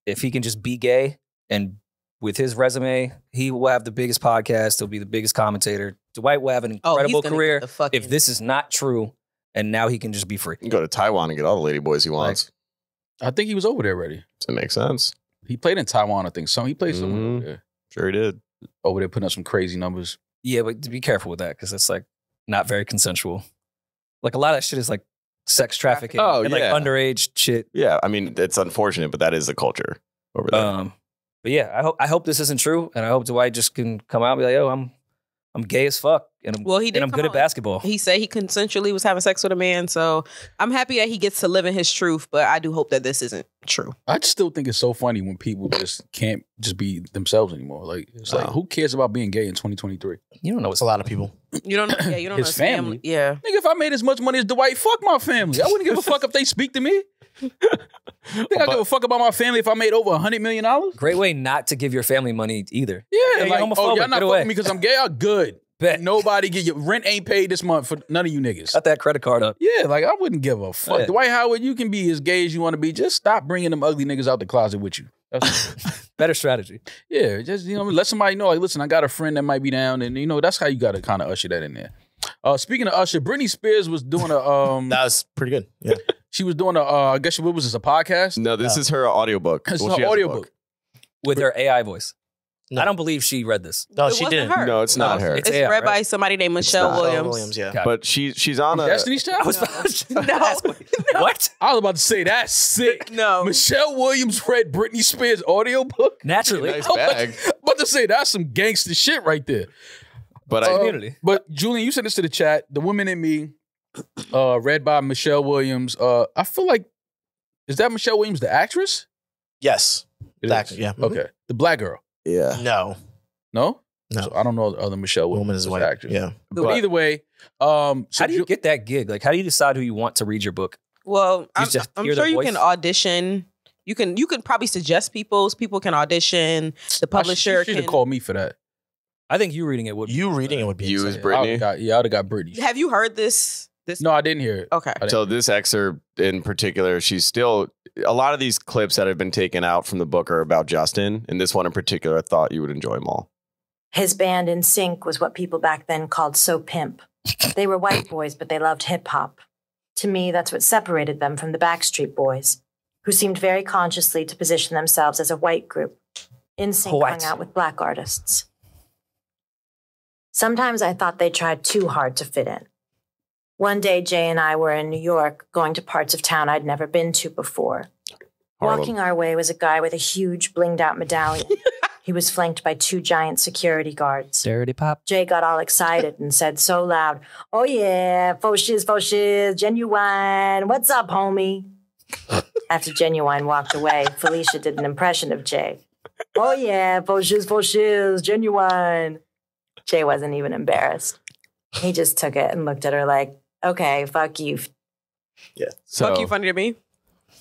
If he can just be gay, and with his resume, he will have the biggest podcast. He'll be the biggest commentator. Dwight will have an incredible career. If this is not true, and now he can just be free. You can go to Taiwan and get all the lady boys he wants. I think he was over there already. Does it make sense? He played in Taiwan, I think. He played somewhere over there. Sure he did. Over there putting up some crazy numbers. Yeah, but be careful with that because that's like not very consensual. Like a lot of that shit is like sex trafficking and like underage shit. Yeah, I mean, it's unfortunate, but that is the culture over there. But yeah, I hope this isn't true, and I hope Dwight just can come out and be like, "Yo, I'm gay as fuck, and I'm good at basketball." He said he consensually was having sex with a man, so I'm happy that he gets to live in his truth. But I do hope that this isn't true. I just still think it's so funny when people just can't just be themselves anymore. Like it's like, who cares about being gay in 2023? You don't know. It's a lot of people. You don't know. Yeah, you don't His know his family. Yeah. Nigga, if I made as much money as Dwight, fuck my family. I wouldn't give a fuck if they speak to me. Think I give a fuck about my family if I made over $100 million? Great way not to give your family money either. Yeah, Hey, like, you're homophobic, y'all get not away. fucking me because I'm gay? I'm good. Bet. Nobody get your rent ain't paid this month for none of you niggas. Cut that credit card up. Yeah, like I wouldn't give a fuck. Yeah. Dwight Howard, you can be as gay as you want to be. Just stop bringing them ugly niggas out the closet with you. That's Better strategy. yeah, just let somebody know. Like, listen, I got a friend that might be down, and that's how you got to kind of usher that in there. Speaking of usher, Britney Spears was doing a That was pretty good. Yeah. she was doing a I guess what was this, a podcast? No, this is her audiobook. It's Well, her she has a audiobook. book. With her AI voice. No. I don't believe she read this. No, It she wasn't didn't. her. No, it's not her. It's It's AI, read by right? somebody named Michelle not. Williams. Yeah. Got But she's on a. Destiny's Child? I was about to No. ask, what? I was about to say that's sick. No. Michelle Williams read Britney Spears' audiobook. Naturally. Nice bag. About to say that's some gangster shit right there. But I. Community. But Julian, you sent this to the chat. The Woman in Me, read by Michelle Williams. I feel like, is that Michelle Williams the actress? Yes. It The is. actor, yeah. Okay. The black girl. Yeah. No. No? No. So I don't know the other Michelle Williams. Woman is as white. actress. Yeah. But But- either way, so How do you get that gig? Like, how do you decide who you want to read your book? Well, I'm just I'm hear their sure you voice? can audition. You can probably suggest people can audition. The publisher She should have can. called me for that. I think you reading it would. You reading it would be Use insane. Britney. I would have got Britney. Have you heard this? No, I didn't hear it. Okay. I didn't. So this excerpt in particular, she's still. A lot of these clips that have been taken out from the book are about Justin. And this one in particular, I thought you would enjoy them all. His band In Sync was what people back then called So Pimp. They were white boys, but they loved hip-hop. To me, that's what separated them from the Backstreet Boys, who seemed very consciously to position themselves as a white group. In Sync White. hung out with black artists. Sometimes I thought they tried too hard to fit in. One day, Jay and I were in New York, going to parts of town I'd never been to before. Walking our way was a guy with a huge blinged-out medallion. He was flanked by 2 giant security guards. Dirty pop. Jay got all excited and said so loud, "Oh yeah, faux shiz, Genuine. What's up, homie?" After Genuine walked away, Felicia did an impression of Jay. "Oh yeah, faux shiz, Genuine." Jay wasn't even embarrassed. He just took it and looked at her like, "Okay, fuck you." Yeah. So, Fuck you, funny to me.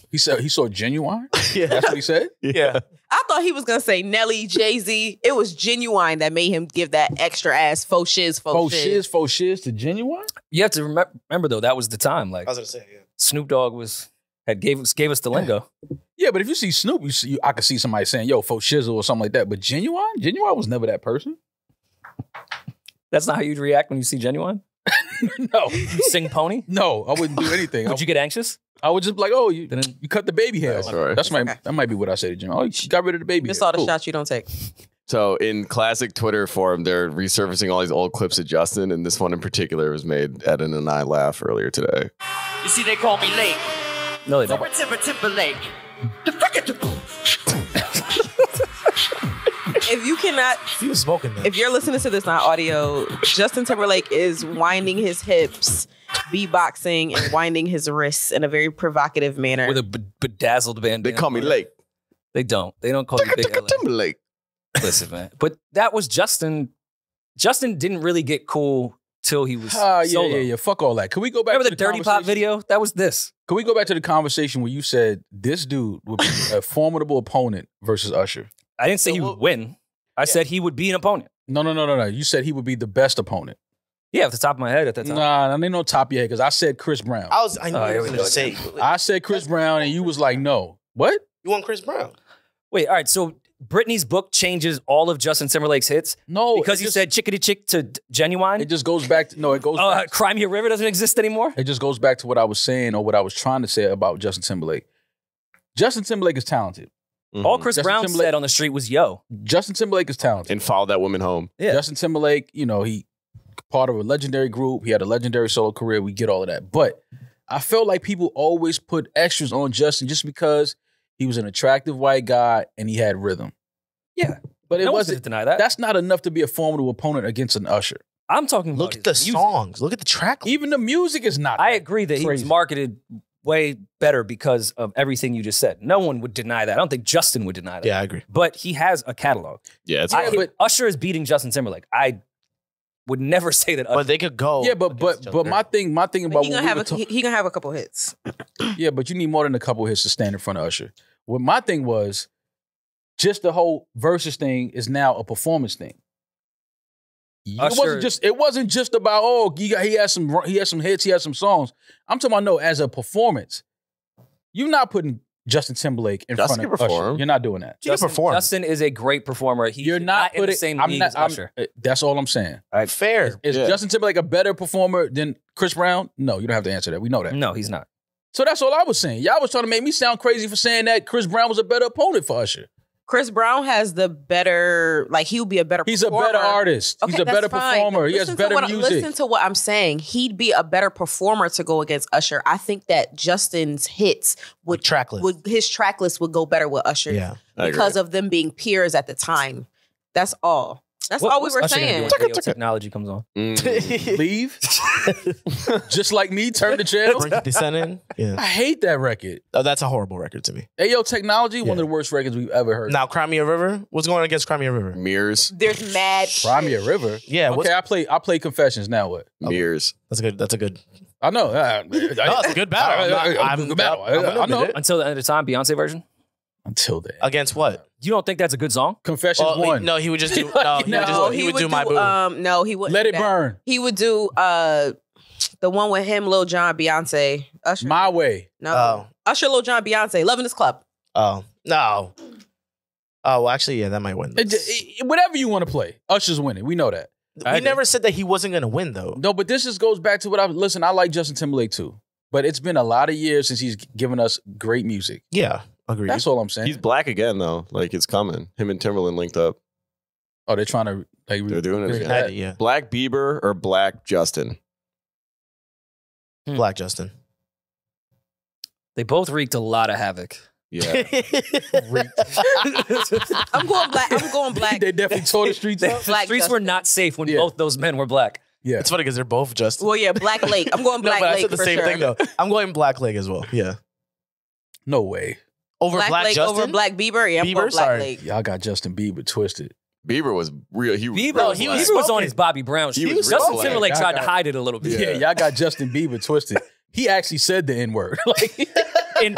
He saw Genuine? Yeah. That's what he said? Yeah. I thought he was gonna say Nelly, Jay-Z. It was Genuine that made him give that extra ass faux shiz to Genuine? You have to remember though, that was the time. Like I was gonna say, yeah. Snoop Dogg gave us the lingo. Yeah, but if you see Snoop, I could see somebody saying, "Yo, faux shizzle" or something like that. But Genuine was never that person. That's not how you'd react when you see Genuine? No. You sing Pony? No, I wouldn't do anything. Would you get anxious? I would just be like, "Oh, you cut the baby hair." That's right. That might be what I say to Jim. "Oh, you got rid of the baby Miss hair." all the Cool. shots you don't take. So in classic Twitter form, they're resurfacing all these old clips of Justin, and this one in particular was made Eddin and I laugh earlier today. You see, they call me late. No, they don't. Timberlake. The fuck it. If you cannot, He was smoking that. if you're listening to this, not audio, Justin Timberlake is winding his hips, beatboxing, and winding his wrists in a very provocative manner. With a bedazzled band. They call me Lake. They don't. They don't call you Big LA. Timberlake. Listen, man. But that was Justin. Justin didn't really get cool till he was Yeah. solo. Fuck all that. Can we go back Remember to the Dirty Pop conversation? video? That was this. Can we go back to the conversation where you said this dude would be a formidable opponent versus Usher? I didn't say he would win. I said he would be an opponent. No. You said he would be the best opponent. Yeah, off the top of my head at that time. Nah, ain't no top of your head because I said Chris Brown. I knew here you we were go gonna say. I said Chris Brown and you was like, no. What? You want Chris Brown? Wait, all right. So Britney's book changes all of Justin Timberlake's hits No. because you said chickadee chick to Genuine. It just goes back to, no, it goes back. Cry Me a River doesn't exist anymore. It just goes back to what I was saying or what I was trying to say about Justin Timberlake. Justin Timberlake is talented. All Chris Justin Brown Timberlake- said on the street was yo. Justin Timberlake is talented. And follow that woman home. Yeah. Justin Timberlake, he part of a legendary group. He had a legendary solo career. We get all of that. But I felt like people always put extras on Justin just because he was an attractive white guy and he had rhythm. Yeah. But it No one wasn't could deny that. That's not enough to be a formidable opponent against an Usher. I'm talking about Look at the his music. songs. Look at the track. Even the music is not. I that agree that he was crazy. marketed way better because of everything you just said. No one would deny that. I don't think Justin would deny that. Yeah, I agree. But he has a catalog. Yeah, it's but- Usher is beating Justin Timberlake. I would never say that. But they could go. Yeah, but against each other. my thing about He what gonna we have were he gonna have a couple hits. yeah, but you need more than a couple hits to stand in front of Usher. What my thing was, just the whole versus thing is now a performance thing. Usher- It wasn't just about he has some hits, he has some songs. I'm talking about as a performance. You're not putting Justin Timberlake in Justin front can of Usher. perform. You're not doing that. He can perform. Justin is a great performer. You're not in putting the same I'm league not, as Usher. That's all I'm saying. Fair. Is Yeah. Justin Timberlake a better performer than Chris Brown? No, you don't have to answer that. We know that. No, he's not. So that's all I was saying. Y'all was trying to make me sound crazy for saying that Chris Brown was a better opponent for Usher. Chris Brown has the better, he would be a better He's a performer. better artist. He's a that's better fine. performer. He has Listen to better what- music. Listen to what I'm saying. He'd be a better performer to go against Usher. I think that Justin's hits his track list would go better with Usher. Yeah. I because of them being peers at the time. That's all. That's all we What's were Usher gonna do saying. when radio technology comes on. Leave. Just like me, turn the channel. Bring Descending. Yeah. I hate that record. Oh, that's a horrible record to me. Ayo, Technology, one of Yeah. the worst records we've ever heard. Now, Cry Me a River. What's going on against Cry Me a River? Mirrors. There's mad. Cry Me a River. Yeah. Okay, I play Confessions. Now what? Mirrors. That's good. That's a good. I know. No, it's a good battle. I'm Good battle. I'm gonna I know. admit it. Until the end of time, Beyonce version. Until then. Against what? You don't think that's a good song? Confessions Well, one. no, he would just do. No, he would do My Boo. No, he wouldn't. Let do It that. Burn. He would do the one with him, Lil Jon, Beyonce, Usher. My Way. No, Usher, Lil Jon, Beyonce, Loving This Club. Oh no. Oh well, actually, yeah, that might win. Whatever you want to play. Usher's winning. We know that. We never said that he wasn't going to win, though. No, but this just goes back to what I like Justin Timberlake too. But it's been a lot of years since he's given us great music. Yeah, agreed. That's all I'm saying. He's black again though. Like it's coming. Him and Timberland linked up. Oh, they're trying to They're doing it again. Yeah. Black Bieber or Black Justin? Black Justin. They both wreaked a lot of havoc. Yeah. I'm going black. I'm going black. They definitely tore the streets up. The streets were not safe when both those men were black. Yeah. It's funny because they're both Justin. Well, yeah, Black Lake. I'm going Black but I Lake said the for same sure. thing though. I'm going Black Lake as well. Yeah. No way. Over Black Lake Justin? over Black Bieber. Yeah, I'm Bieber? going Black Sorry. Lake. Y'all got Justin Bieber twisted. Bieber was real. He was Bieber was on his Bobby Brown shit. He was Justin real Timberlake black. tried to hide it a little bit. Yeah, y'all got Justin Bieber twisted. He actually said the N-word. Like, In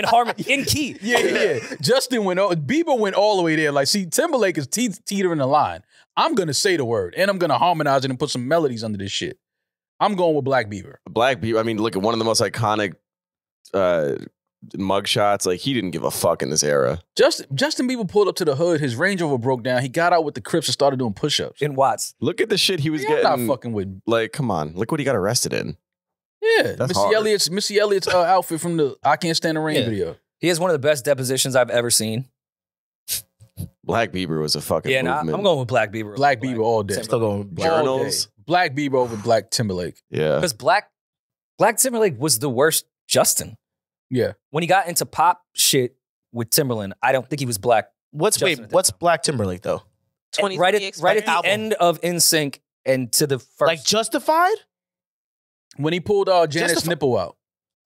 harmony, in key. yeah. Justin Bieber went all the way there. Like, see, Timberlake is teetering the line. I'm gonna say the word and I'm gonna harmonize it and put some melodies under this shit. I'm going with Black Bieber. Black Bieber. I mean, look at one of the most iconic mugshots. Like, he didn't give a fuck in this era. Justin Bieber pulled up to the hood. His Range Rover broke down. He got out with the Crips and started doing push-ups. In Watts. Look at the shit he was I'm getting. not fucking with. Like, come on. Look what he got arrested in. Yeah, That's Missy Elliott's outfit from the "I Can't Stand the Rain" video. He has one of the best depositions I've ever seen. Black Bieber was a fucking movement. I'm going with Black Bieber. Black Bieber all day. Still going with Black. Journals. Black Bieber over Black Timberlake. Yeah. Because Black Timberlake was the worst Justin. Yeah. When he got into pop shit with Timberland, I don't think he was black. What's Black Timberlake though? Right at the end of NSYNC and to the first. Like Justified? When he pulled Janet's nipple out.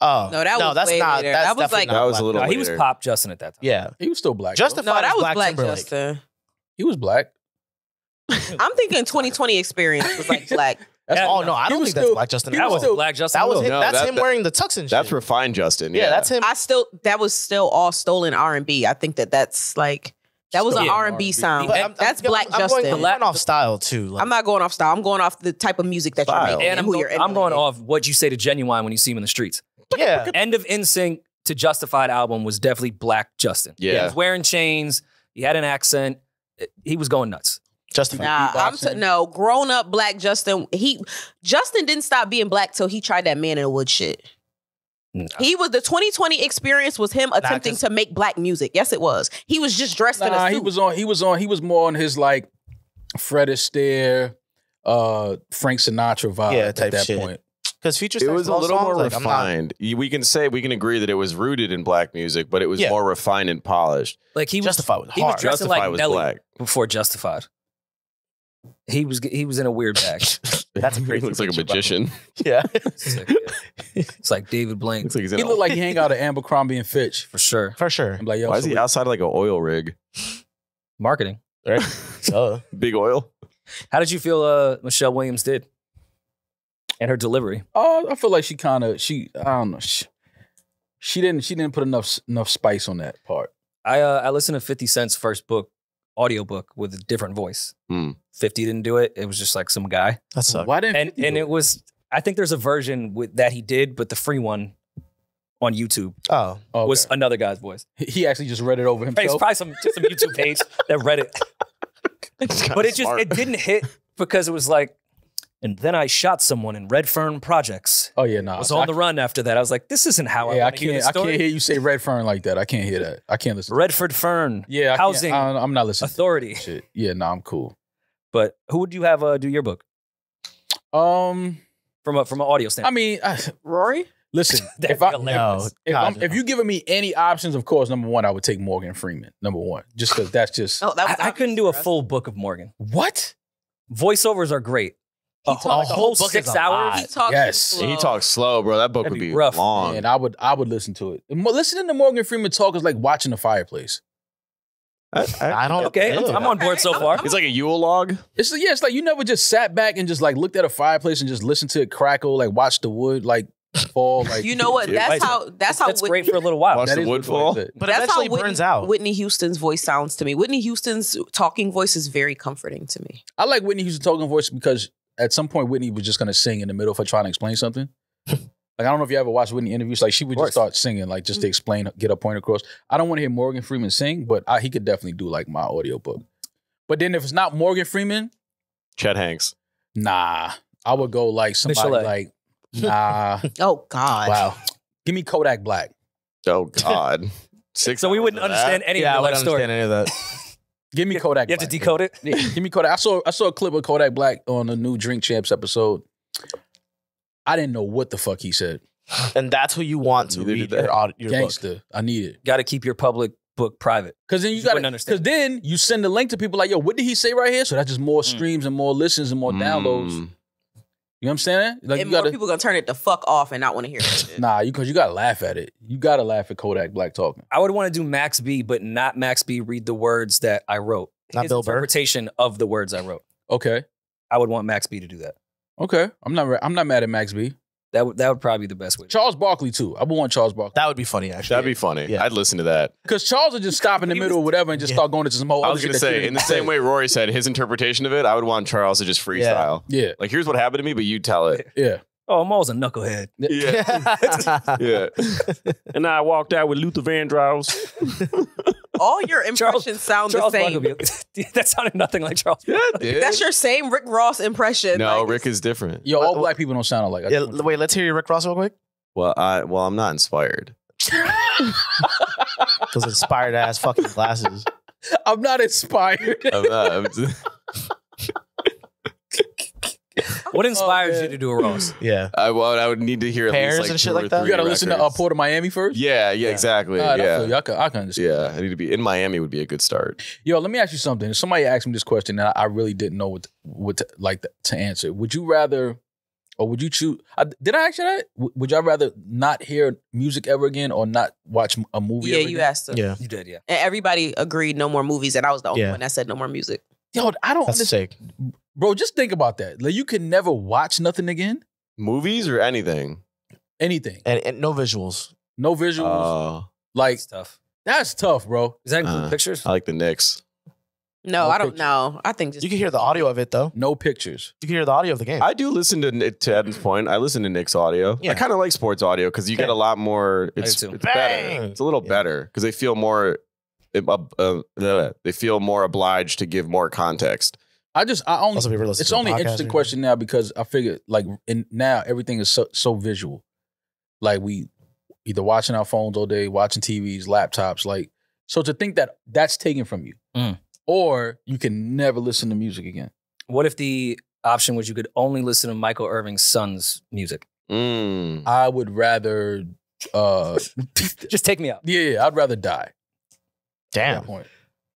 Oh No, that was that's way not. later. That's That was definitely like- not That was Black. a little he was later. pop Justin at that time. Yeah. He was still black. Justified. No, that is was Black Black Timberlake. Justin. He was black. I'm thinking 2020 experience was like black. Oh no, I He don't was think that's still- Black Justin. he That That was was Black Justin. that was Will. him. No, That's that- him wearing the tux and shit. That's refined Justin. Yeah, that's him. That was still all stolen R&B. I think that's like that was an Yeah, R&B sound. But That's Black I'm Justin. going off style too. Like, I'm not going off style. I'm going off the type of music that Style. you're making And and who you're I'm going emulating. off what you say to Genuine when you see him in the streets. yeah. End of NSYNC to Justified album was definitely Black Justin. Yeah. He was wearing chains. He had an accent. He was going nuts. Justified. No, grown up Black Justin. Justin didn't stop being black till he tried that Man in the Woods shit. He was the 2020 experience was him attempting to make black music. Yes, it was. He was just dressed in a suit. He was more on his like Fred Astaire, Frank Sinatra vibe Yeah, at type that shit. point. Because Future It was a little more like, refined. We can agree that it was rooted in black music, but it was Yeah. more refined and polished. Like he was Justified was he was hard. dressing Justified like was Nelly black. before Justified. He was in a weird bag. That's a He crazy looks like a picture, by the way. magician. Yeah. It's like David Blaine Looks like he's in He looked like he hang out at Abercrombie and Fitch. for sure. For sure. I'm like, yo, Why is so he outside like an oil rig? Marketing. Right? So Big oil? How did you feel Michelle Williams did? And her delivery. I feel like I don't know. She didn't put enough spice on that part. I listened to 50 Cent's first audiobook with a different voice. 50 didn't do it. It was just like some guy. that sucks. Why didn't 50 And do it was, I think there's a version that he did, but the free one on YouTube Oh. Okay. was another guy's voice. He actually just read it over It's himself. probably some YouTube page that read it. But it didn't hit because it was like, and then I shot someone in Redfern Projects. Oh yeah, no. Was on the run after that. I was like, this isn't how I Yeah, I want to hear can't. this I can't story. hear you say Red Fern like that. I can't hear that. I can't listen. Redford Fern. Yeah, Housing I'm not listening. Authority. To that shit. Yeah, no, I'm cool. But who would you have do your book from an audio standpoint? I mean, Rory? listen. That'd if be I hilarious. if you giving me any options, of course, number one, I would take Morgan Freeman. Number one, just because that's just Oh, that was I couldn't do a full book of Morgan. what. Voiceovers are great. A whole book is 6 a hours. lot. He talks Yes. slow. He talks slow, bro. That book That'd would be be rough. long. And I would listen to it. Listening to Morgan Freeman talk is like watching a fireplace. I don't. Okay, I'm on board so far. It's like a Yule log. It's like you never just sat back and just like looked at a fireplace and just listened to it crackle, like watch the wood like fall. Like You know what? That's how That's great for a little while. Watch that the is wood what fall. it is. But that's how eventually it burns out. Whitney Houston's voice sounds to me. Whitney Houston's talking voice is very comforting to me. I like Whitney Houston talking voice because at some point Whitney was just gonna sing in the middle of her trying to explain something. Like, I don't know if you ever watched Whitney interviews. Like, she would just start singing, like, just to explain, get her point across. I don't want to hear Morgan Freeman sing, but he could definitely do, like, my audiobook. But then if it's not Morgan Freeman, Chet Hanks. nah. I would go, like, somebody Michelet. like, nah. Oh, God. Wow. Give me Kodak Black. Oh God. 6 So we hours wouldn't of that? understand any Yeah, I of the wouldn't life story. understand any of that. Give me Kodak You have Black. to decode it. Yeah, give me Kodak. I saw a clip of Kodak Black on the new Drink Champs episode. I didn't know what the fuck he said. And that's who you want to read your Gangster. book. I need it. Got to keep your public book private. Because then you got to, because then you send the link to people like, yo, what did he say right here? So that's just more streams and more listens and more downloads. You know what I'm saying? Like, and more people gonna turn it the fuck off and not want to hear it. Nah, because you gotta laugh at it. You gotta laugh at Kodak Black talking. I would want to do Max B, but not Max B read the words that I wrote. Not His Bill Burr? interpretation of the words I wrote. Okay. I would want Max B to do that. Okay. I'm not mad at Max B. That would probably be the best way. Charles Barkley too. I would want Charles Barkley. That would be funny, actually. That'd be funny. Yeah. I'd listen to that. Because Charles would just stop in the middle or whatever and just start going into some whole I other was shit going to that say, you in the didn't same say. way Rory said his interpretation of it, I would want Charles to just freestyle. Yeah. Like, here's what happened to me, but you tell it. Yeah. Oh, I'm always a knucklehead. Yeah. Yeah. And I walked out with Luther Vandross. All your impressions sound the same. That sounded nothing like Charles. Yeah, it did. That's your same Rick Ross impression. No, like, Rick is different. Yo, all black people don't sound alike. Yeah, wait, let's hear your Rick Ross real quick. Well, I'm not inspired. Those inspired ass fucking glasses. I'm not inspired. I'm not. What inspires you to do a Ross? Yeah. I would need to hear at Pairs least like and shit 2 or like that? 3 You gotta listen to records. Port of Miami first? Yeah, exactly. All right, I yeah. feel you. I can understand. Yeah, I need to be in Miami would be a good start. Yo, let me ask you something. Somebody asked me this question and I really didn't know what to answer. Would you rather, or would you choose? Did I ask you that? Would y'all rather not hear music ever again or not watch a movie? Yeah, ever you again? asked them. Yeah. You did, yeah. And everybody agreed no more movies, and I was the only one that said no more music. Yo, I don't That's understand. sick. Bro, just think about that. Like, you can never watch nothing again. Movies or anything? Anything. And no visuals. No visuals. Like, It's tough. that's tough, bro. Does that include pictures? I like the Knicks. No, I don't know. I think just You can hear the audio of it, though. No pictures. You can hear the audio of the game. I do listen to Eddin's point. I listen to Knicks audio. Yeah. I kind of like sports audio because you get a lot more. It's too. better. Bang! It's a little better because they feel more. They feel more obliged to give more context. Also, people listen It's to only an podcasts interesting or- question now because I figured like now everything is so visual. Like we either watching our phones all day, watching TVs, laptops. Like, so to think that that's taken from you, or you can never listen to music again. What if the option was you could only listen to Michael Irving's son's music? I would rather just take me out. Yeah, I'd rather die. Damn. At that point.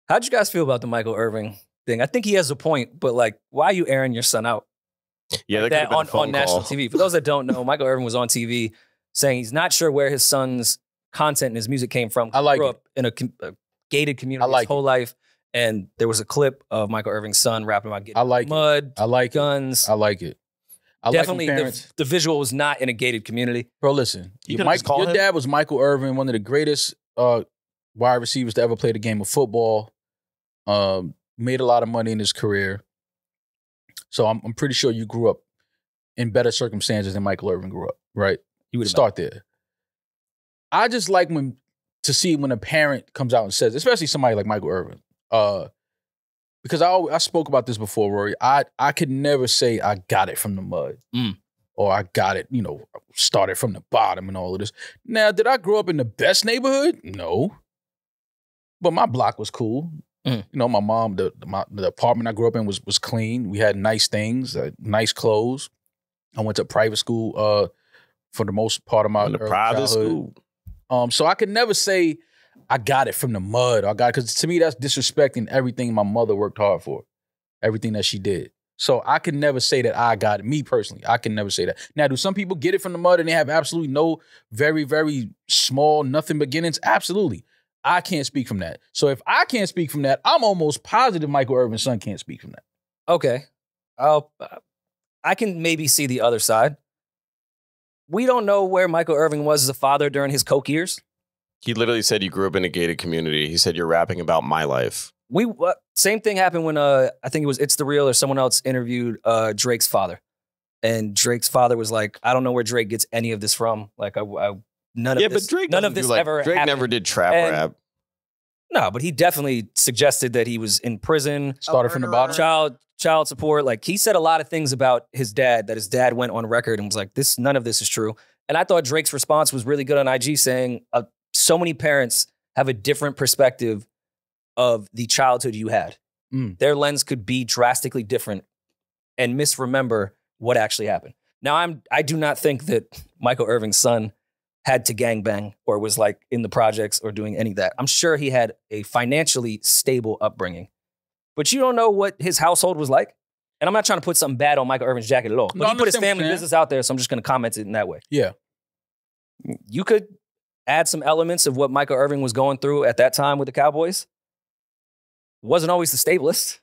How'd you guys feel about the Michael Irving thing? I think he has a point, but like, why are you airing your son out? Yeah, Like that that on national TV. For those that don't know, Michael Irving was on TV saying he's not sure where his son's content and his music came from. I like He grew it. up in a gated community like his whole life, and there was a clip of Michael Irving's son rapping about getting I like mud, I like guns. I like it. I Definitely, like when parents. the visual was not in a gated community. Bro, listen. You could've just called Your him. dad was Michael Irvin, one of the greatest wide receivers to ever play the game of football. Made a lot of money in his career. So I'm pretty sure you grew up in better circumstances than Michael Irvin grew up, right? You would Start there. I just like to see when a parent comes out and says, especially somebody like Michael Irvin, because I spoke about this before, Rory. I could never say I got it from the mud. Or I got it, started from the bottom and all of this. Now, did I grow up in the best neighborhood? No. But my block was cool. My mom, the apartment I grew up in was clean. We had nice things, nice clothes. I went to private school for the most part of my early private childhood. school. So I could never say I got it from the mud. Or because to me that's disrespecting everything my mother worked hard for, everything that she did. So I can never say that I got it. Me personally, I can never say that. Now, do some people get it from the mud and they have absolutely no very, very small, nothing beginnings? Absolutely. I can't speak from that. So if I can't speak from that, I'm almost positive Michael Irvin's son can't speak from that. Okay. I can maybe see the other side. We don't know where Michael Irving was as a father during his coke years. He literally said you grew up in a gated community. He said you're rapping about my life. Same thing happened when I think it was It's the Real or someone else interviewed Drake's father. And Drake's father was like, I don't know where Drake gets any of this from. Like none of this ever Drake happened. never did trap rap. No, but he definitely suggested that he was in prison. Started from the bottom. Child support. Like he said a lot of things about his dad that his dad went on record and was like, none of this is true. And I thought Drake's response was really good on IG saying so many parents have a different perspective of the childhood you had. Their lens could be drastically different and misremember what actually happened. Now, I do not think that Michael Irvin's son had to gangbang or was like in the projects or doing any of that. I'm sure he had a financially stable upbringing. But you don't know what his household was like. And I'm not trying to put something bad on Michael Irvin's jacket at all. But he put his family business out there, so I'm just going to comment it in that way. Yeah. You could add some elements of what Michael Irvin was going through at that time with the Cowboys. Wasn't always the stablest.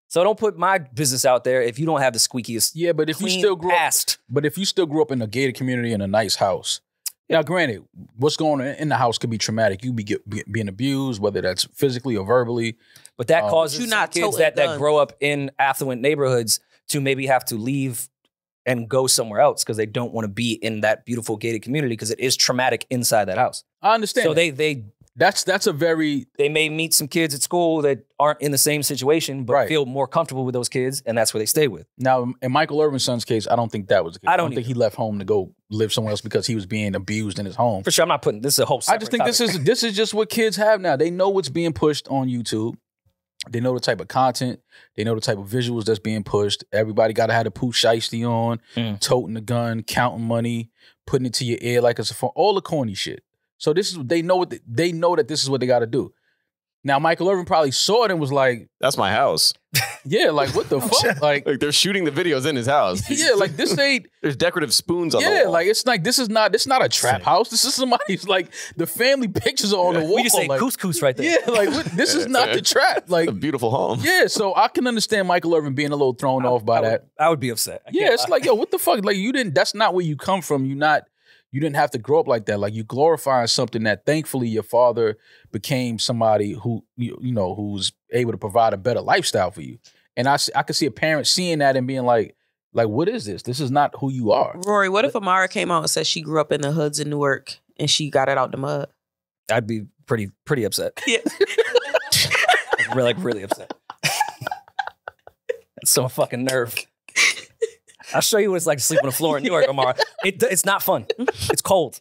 So don't put my business out there if you don't have the squeakiest. Yeah, but if you still grew up in a gated community in a nice house. Now, granted, what's going on in the house could be traumatic. You being abused, whether that's physically or verbally. But that causes some kids that grow up in affluent neighborhoods to maybe have to leave and go somewhere else because they don't want to be in that beautiful gated community because it is traumatic inside that house. I understand. So they may meet some kids at school that aren't in the same situation, but feel more comfortable with those kids, and that's where they stay with. Now, in Michael Irvin's son's case, I don't think that was the case. I don't think he left home to go live somewhere else because he was being abused in his home. For sure, I'm not putting this is a whole separate I just think this is just what kids have now. They know what's being pushed on YouTube. They know the type of content. They know the type of visuals that's being pushed. Everybody got to have the Pooh Shiesty on, toting the gun, counting money, putting it to your ear like it's a phone. All the corny shit. So they know that this is what they got to do. Now, Michael Irvin probably saw it and was like, "That's my house." Yeah, like what the fuck? Like they're shooting the videos in his house. Yeah, like this ain't. There's decorative spoons on the wall. Yeah, like it's like this is not a trap house. This is somebody's like the family pictures are on the wall. We just say couscous right there. Yeah, like this is not the trap. Like a beautiful home. Yeah, so I can understand Michael Irvin being a little thrown off by that. I would be upset. Yeah, it's like, yo, what the fuck? Like that's not where you come from. You didn't have to grow up like that. Like you glorifying something that thankfully your father became somebody who, who's able to provide a better lifestyle for you. And I could see a parent seeing that and being like, what is this? This is not who you are. Rory, what if Amara came out and said she grew up in the hoods in Newark and she got it out the mud? I'd be pretty upset. Yeah. really upset. That's some fucking nerve. I'll show you what it's like to sleep on the floor in New York, Amara. It's not fun. It's cold.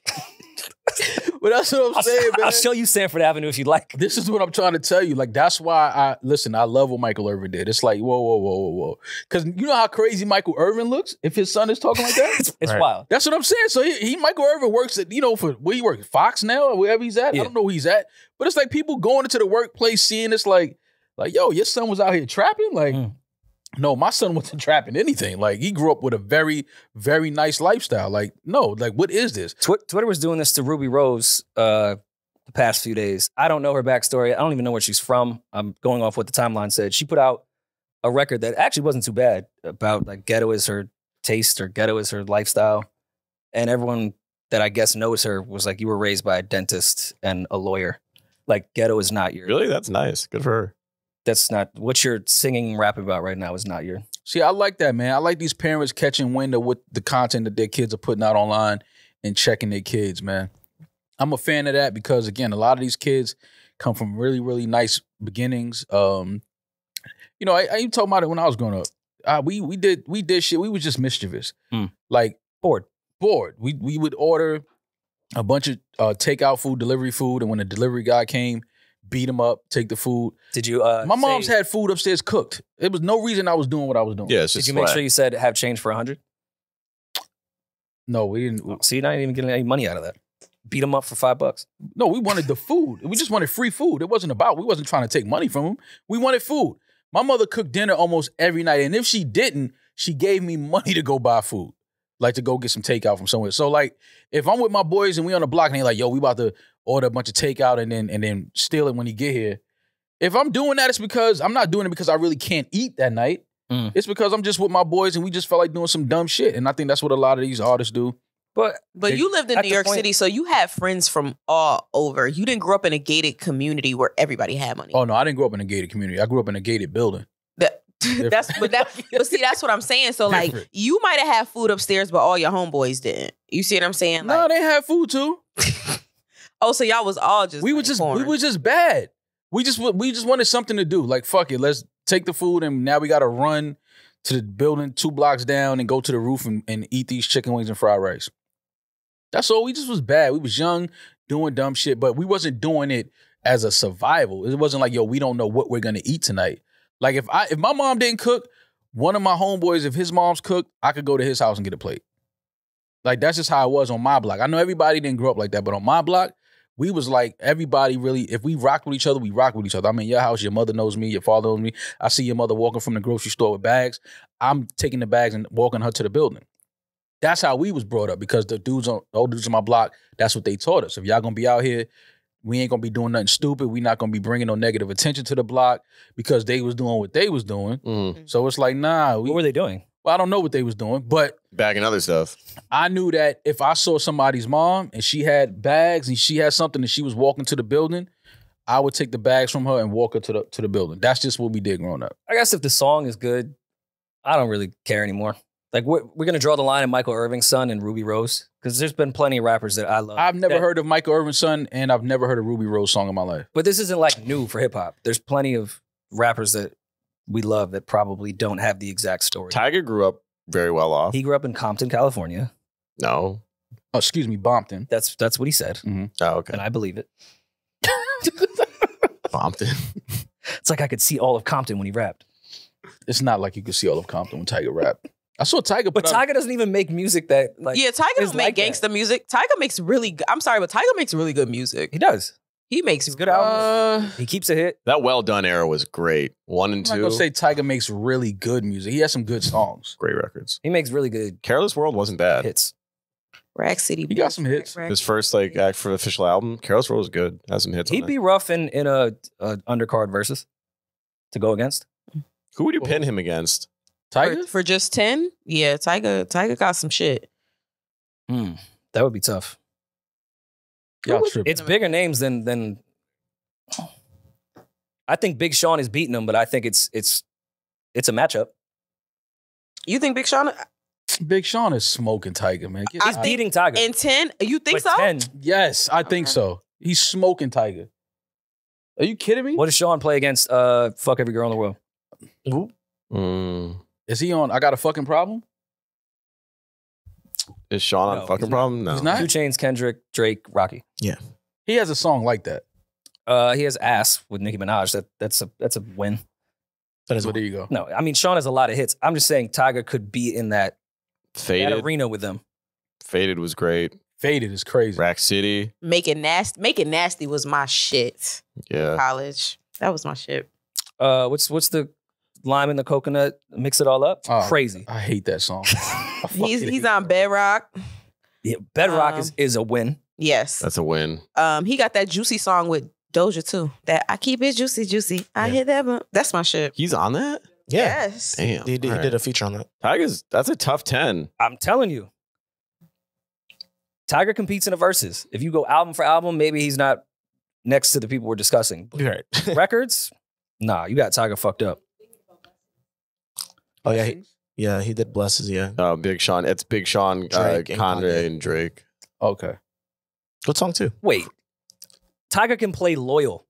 But that's what I'm saying, man. I'll show you Sanford Avenue if you'd like. This is what I'm trying to tell you. Like, that's why I love what Michael Irvin did. It's like, whoa. Because you know how crazy Michael Irvin looks if his son is talking like that? It's wild. That's what I'm saying. So Michael Irvin works at, for where he works, Fox now or wherever he's at. Yeah. I don't know where he's at. But it's like people going into the workplace seeing this like, yo, your son was out here trapping? Like, no, my son wasn't trapping anything. Like, he grew up with a very, very nice lifestyle. Like, no, like, what is this? Twitter was doing this to Ruby Rose the past few days. I don't know her backstory. I don't even know where she's from. I'm going off what the timeline said. She put out a record that actually wasn't too bad about, like, ghetto is her taste or ghetto is her lifestyle. And everyone that I guess knows her was like, you were raised by a dentist and a lawyer. Like, ghetto is not your... Really? That's nice. Good for her. That's not what you're singing and rapping about right now is not your. See, I like that, man. I like these parents catching wind of what the content that their kids are putting out online and checking their kids, man. I'm a fan of that because, again, a lot of these kids come from really, really nice beginnings. I even talking about it when I was growing up. We did shit. We was just mischievous. Like bored. We would order a bunch of takeout food, delivery food, and when the delivery guy came, beat him up, take the food. Did you? My mom's had food upstairs cooked. There was no reason I was doing what I was doing. Yeah, did you make sure you said have change for 100? No, we didn't. So you're not even getting any money out of that. Beat him up for $5. No, we wanted the food. We just wanted free food. We wasn't trying to take money from him. We wanted food. My mother cooked dinner almost every night, and if she didn't, she gave me money to go buy food, like to go get some takeout from somewhere. So like, if I'm with my boys and we on the block and they're like, yo, we about to order a bunch of takeout and then steal it when he get here. If I'm doing that, it's because I'm not doing it because I really can't eat that night. It's because I'm just with my boys and we just felt like doing some dumb shit. And I think that's what a lot of these artists do. But you lived in New York City, so you had friends from all over. You didn't grow up in a gated community where everybody had money. Oh no, I didn't grow up in a gated community. I grew up in a gated building. But see, that's what I'm saying. So like, you might have had food upstairs, but all your homeboys didn't. You see what I'm saying? No, they had food too. Oh, so y'all was all just we were just bad. We just wanted something to do. Like, fuck it, let's take the food and now we got to run to the building 2 blocks down and go to the roof and eat these chicken wings and fried rice. That's all. We just was bad. We was young, doing dumb shit, but we wasn't doing it as a survival. It wasn't like, yo, we don't know what we're gonna eat tonight. Like if my mom didn't cook, one of my homeboys, if his mom's cooked, I could go to his house and get a plate. Like, that's just how it was on my block. I know everybody didn't grow up like that, but on my block, we was like, everybody really, if we rock with each other, we rock with each other. I mean, your house, your mother knows me, your father knows me. I see your mother walking from the grocery store with bags. I'm taking the bags and walking her to the building. That's how we was brought up, because the old dudes on my block, that's what they taught us. If y'all gonna be out here, we ain't gonna be doing nothing stupid. We not gonna be bringing no negative attention to the block, because they was doing what they was doing. Mm. So it's like, nah. What were they doing? Well, I don't know what they was doing, but Bagging other stuff. I knew that if I saw somebody's mom and she had bags and she had something and she was walking to the building, I would take the bags from her and walk her to the building. That's just what we did growing up. I guess if the song is good, I don't really care anymore. Like, we're going to draw the line at Michael Irvin's son and Ruby Rose, because there's been plenty of rappers that I love. I've never heard of Michael Irvin's son, and I've never heard a Ruby Rose song in my life. But this isn't like new for hip hop. There's plenty of rappers that we love that probably don't have the exact story. Tyga grew up very well off. He grew up in Compton, California. No. Oh, excuse me, Bompton. That's what he said. Mm-hmm. Oh, okay. And I believe it. Bompton. It's like I could see all of Compton when he rapped. It's not like you could see all of Compton when Tyga rapped. I saw Tyga, But Tyga doesn't even make music that, like, yeah, Tyga is don't make like that. gangsta music. Tyga makes really. I'm sorry, but Tyga makes really good music. He does. He makes He's good albums. He keeps a hit. That Well Done era was great. 1 and 2. I'm not gonna say Tyga makes really good music. He has some good songs. Great records. He makes really good Careless World wasn't bad. hits. Rack City. He got some hits. His first like act for the official album, Careless World was good. Has some hits on He'd it. be rough in a undercard versus to go against. Who would you pin him against? Tyga? For just 10? Yeah, Tyga got some shit. That would be tough. Y'all tripping. It's bigger names than. I think Big Sean is beating him, but I think it's a matchup. You think Big Sean? Big Sean is smoking Tyga, man. Get He's out. beating Tyga. In 10? You think But so? 10. Yes, I think so. He's smoking Tyga. Are you kidding me? What does Sean play against Fuck Every Girl in the World? Is he on I Got a Fucking Problem? Is Sean on No, fucking he's not. problem? No. He's not? 2 Chainz, Kendrick, Drake, Rocky. He has a song like that. He has Ass with Nicki Minaj. That's a win. That is So there you go. No, I mean Sean has a lot of hits. I'm just saying Tyga could be in that Faded. arena with them. Faded was great. Faded is crazy. Rack City. Make It Nasty was my shit. Yeah. College. That was my shit. What's the lime and the coconut? Mix it all up. Oh, Crazy. I hate that song. I fucking He's hate on Bedrock. Yeah, Bedrock is a win. Yes. That's a win. He got that Juicy song with Doja too. That I keep it juicy. I hit that one. That's my shit. He's on that? Yeah. Yes. Damn. He did a feature on that. That's a tough 10. I'm telling you. Tyga competes in the verses. If you go album for album, maybe he's not next to the people we're discussing. You're right. Records? Nah, you got Tyga fucked up. Oh yeah, he did Blesses. Yeah, Big Sean. It's Big Sean, Drake, and Kanye, Kanye. and Drake. Okay. good song too. Wait. Tyga can play Loyal.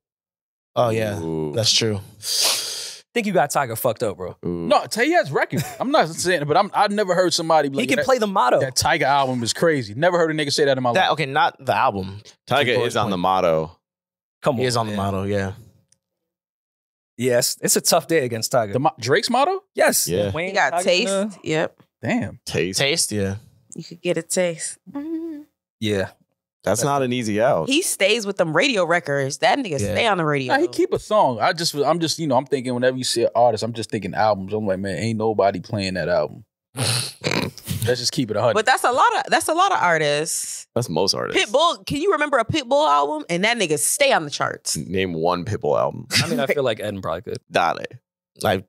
Oh yeah, Ooh. that's true. Think you got Tyga fucked up, bro. Ooh. No, he has records. I'm not saying it, but I've never heard somebody be He like, can that, play the motto. that Tyga album is crazy. Never heard a nigga say that in my life. That okay, not the album. Tyga Boy's is on point. the motto. Come on. He is on the man. model. Yeah, Yes, it's a tough day against Tyga. Drake's motto? Yes. Yeah. Wayne, He got Tyga, Taste. Yep. Damn. Taste. Yeah, You could get a taste. Yeah. That's not an easy out. He stays with them radio records. That nigga Yeah. stay on the radio. Nah, he keep a song. I'm just, I'm thinking whenever you see an artist, I'm just thinking albums. I'm like, man, ain't nobody playing that album. Let's just keep it 100. But that's a lot of artists. That's most artists. Pitbull, can you remember a Pitbull album? And that nigga stay on the charts. Name one Pitbull album. I mean, I feel like Eddin probably could. Dale. I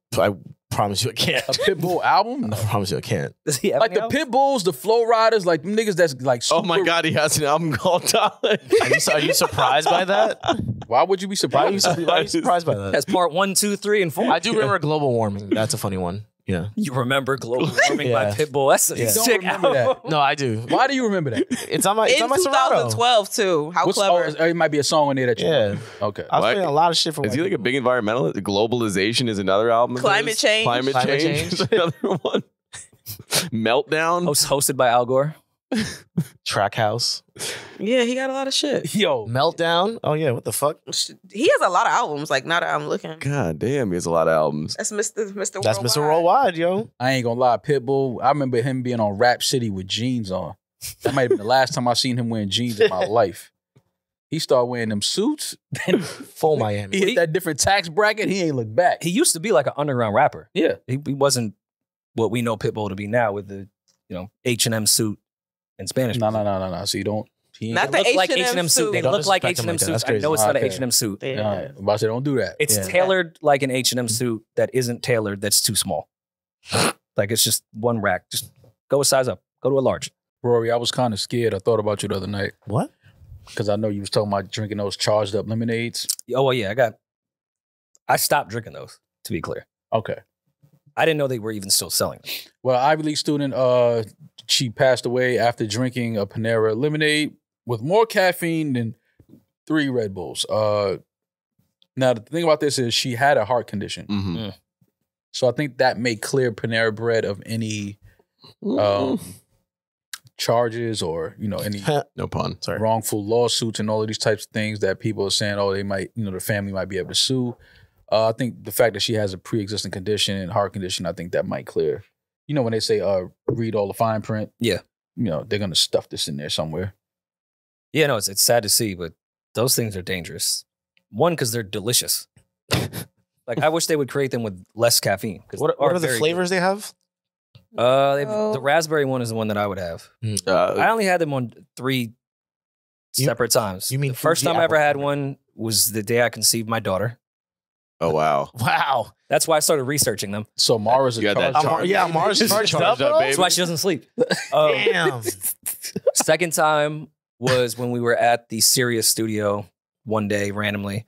promise you I can't. a Pitbull album? I promise you I can't. Does he have Like any the albums? Pitbulls, the Flow Riders, like them niggas that's like super, Oh my God, he has an album called Dale. Are you surprised by that? Why would you be Why are you, surprised? why are you surprised by that? That's part 1, 2, 3, and 4. I do remember global warming. That's a funny one. Yeah. You remember Global Warming by Yeah. Pitbull? That's a Yeah. Don't sick remember album. that. No, I do. Why do you remember that? It's on my In Serato. 2012 too. How What's, clever. it might be a song on there that you Yeah. Okay. I was What? playing a lot of shit from. Is he like a big environmentalist? Globalization is another album. of Climate his? Change. Climate Climate change is Change. another one. Meltdown. Hosted by Al Gore. Track House? Yeah, he got a lot of shit. Yo, Meltdown? Oh yeah, what the fuck? He has a lot of albums. Like now that I'm looking. God damn, he has a lot of albums. That's Mr. That's Mr. Worldwide, yo. I ain't gonna lie, Pitbull. I remember him being on Rap City with jeans on. That might have been the last time I seen him wearing jeans in my life. He started wearing them suits. Then Full Miami. he hit that different tax bracket. He ain't look back. He used to be like an underground rapper. Yeah. He wasn't what we know Pitbull to be now with the, H&M suit and Spanish. No. So you don't. He ain't Not They the look like H&M H&M suit. They Don't look like disrespect him H&M like that. suits. That's I know it's crazy. not an Okay. H&M suit. Yeah. All right. I'm about to say, don't do that. It's Yeah. tailored like an H&M suit that isn't tailored. That's too small. Like it's just one rack. Just go a size up. Go to a large. Rory, I was kind of scared. I thought about you the other night What? because I know you was talking about drinking those charged up lemonades. Oh well, yeah. I stopped drinking those. To be clear, Okay. I didn't know they were even still selling them. Well, Ivy League student, she passed away after drinking a Panera lemonade with more caffeine than 3 Red Bulls. Now, the thing about this is she had a heart condition. Mm-hmm. So I think that may clear Panera Bread of any charges or, any No pun. Sorry. wrongful lawsuits and all of these types of things that people are saying, they might, the family might be able to sue. I think the fact that she has a pre-existing condition and heart condition, I think that might clear. When they say read all the fine print, Yeah. They're gonna stuff this in there somewhere. Yeah, no, it's sad to see, but those things are dangerous. One, because they're delicious. Like I wish they would create them with less caffeine. What are the flavors they have? The raspberry one is the one that I would have. I only had them on 3 separate times. You mean the first Fuji time I ever apple had flavor? one was the day I conceived my daughter. Oh, wow. Wow. That's why I started researching them. So Mara's a You got that charge. charge. Yeah, Mars charged up, up, baby. That's why she doesn't sleep. Damn. Second time was when we were at the Sirius studio one day randomly.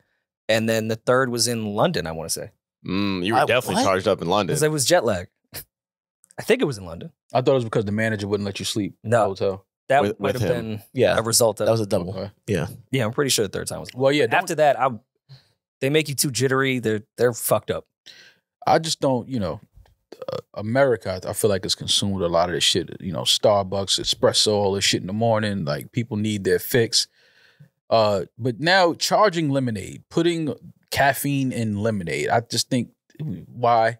And then the third was in London, I want to say. You were definitely what? charged up in London. Because it was jet lag. I think it was in London. I thought it was because the manager wouldn't let you sleep in the No. hotel. That With might have him. been Yeah. a result of That was a double. Okay. Yeah. Yeah, I'm pretty sure the third time was. Well, yeah. After that, they make you too jittery. They're fucked up. I just don't, America, I feel like it's consumed a lot of this shit. Starbucks, espresso, all this shit in the morning. Like people need their fix. But now charging lemonade, putting caffeine in lemonade, I just think, why?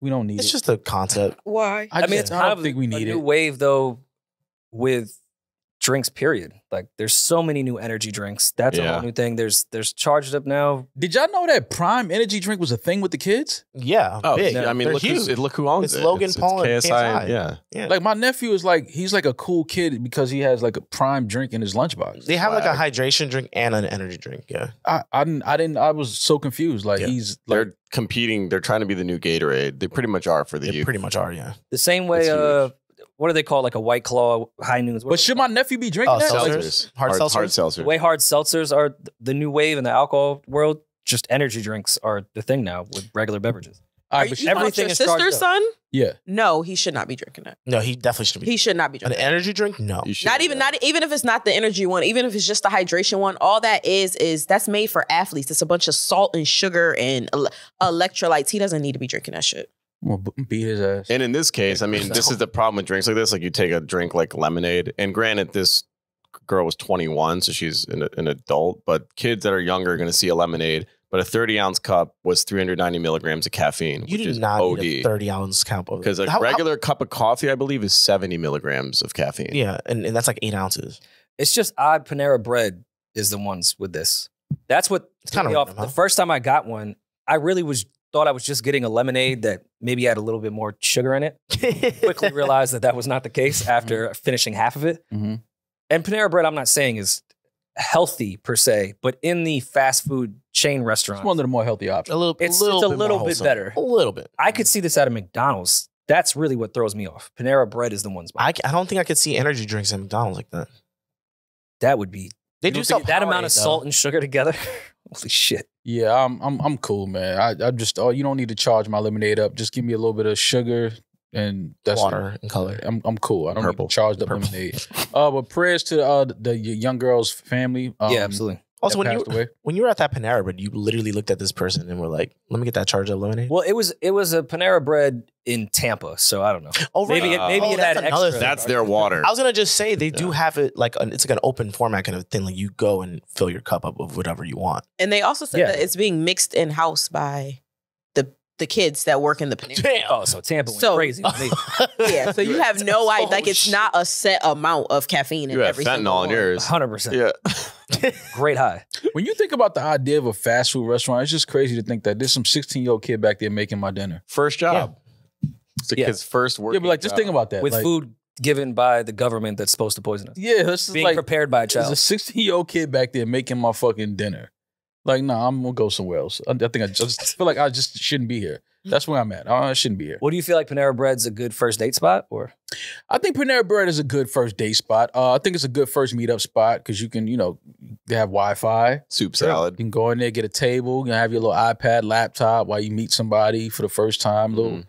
We don't need It's it. just a concept. Why? I mean, just- it's I kind don't of think we a need new it. wave though with drinks. Period. Like there's so many new energy drinks. That's a Yeah. whole new thing. There's charged up now. Did y'all know that Prime energy drink was a thing with the kids? Yeah. Oh, big. yeah, I mean, They're look, huge. look who owns It's it. Logan Paul and KSI. KSI. Yeah. Like my nephew is he's like a cool kid because he has like a Prime drink in his lunchbox. They have like a hydration drink and an energy drink. Yeah. I was so confused. Like Yeah. he's like, They're competing. They're trying to be the new Gatorade. They pretty much are for the They youth. pretty much are. Yeah. The same way. It's huge. What do they call like a White Claw, High Noons? but should my nephew be drinking Oh, that? Like, seltzers? Hard seltzers? Hard seltzers. The way hard seltzers are the new wave in the alcohol world, just energy drinks are the thing now with regular beverages. all Are right, but you everything your is charged sister's up. son? yeah. No, he should not be drinking that. No, he definitely should be. He should not be An drinking. energy drink? No. You should Not do even that. not even if it's not the energy one, even if it's just the hydration one, all that is that's made for athletes. It's a bunch of salt and sugar and electrolytes. He doesn't need to be drinking that shit. I'm gonna beat his ass. And in this case, I mean, this is the problem with drinks like this. Like you take a drink like lemonade, and granted, this girl was 21, so she's an adult. But kids that are younger are going to see a lemonade. But a 30-ounce cup was 390 milligrams of caffeine, You which do is not OD. need a 30-ounce cup of it. Because a regular cup of coffee, I believe, is 70 milligrams of caffeine. Yeah, and that's like 8 ounces. It's just odd. Panera Bread is the ones with this. That's what It's threw kinda me off. random, huh? The first time I got one, I really thought I was just getting a lemonade that maybe had a little bit more sugar in it. Quickly realized that was not the case after finishing half of it. Mm-hmm. And Panera Bread, I'm not saying is healthy per se, but in the fast food chain restaurant, It's one of the more healthy options. It's a little bit more wholesome. better. A little bit. I could see this at a McDonald's. That's really what throws me off. Panera Bread is the ones. I don't think I could see energy drinks at McDonald's like that. That would be They you do don't sell think that amount of Powerade, though. salt and sugar together. Holy shit! Yeah, I'm cool, man. I just you don't need to charge my lemonade up. Just give me a little bit of sugar and that's Water and color. I'm cool. I don't Purple. need charged up Purple. lemonade. But prayers to the young girl's family. Yeah, absolutely. Also, that passed away. when you were at that Panera Bread, you literally looked at this person and were like, "Let me get that charge of lemonade." Well, it was a Panera Bread in Tampa, so I don't know. Oh, right. Maybe it that's had another extra. thing. That's their water. I was gonna just say they do have it like it's like an open format kind of thing. Like you go and fill your cup up of whatever you want. And they also said Yeah. that it's being mixed in house by the kids that work in the Panera. Damn. Oh, so Tampa went So- crazy with me. Yeah, so you have no idea. Like, it's not a set amount of caffeine in You have every single fentanyl in one. yours. 100%. Yeah. Great high. When you think about the idea of a fast food restaurant, it's just crazy to think that there's some 16-year-old kid back there making my dinner. First job. It's the Yeah. kid's first work. Yeah, but like, just think about that. With like, food given by the government that's supposed to poison us. yeah, this is Being like prepared by a there's child. a 16-year-old kid back there making my fucking dinner. Like, nah, I'm gonna go somewhere else. I think I just feel like I just shouldn't be here. That's where I'm at. I shouldn't be here. What do you feel like Panera Bread's a good first date spot? Or I think Panera Bread is a good first date spot. I think it's a good first meetup spot because you can, they have Wi-Fi. Soup You salad. can go in there, get a table, you can have your little iPad, laptop while you meet somebody for the first time. Little,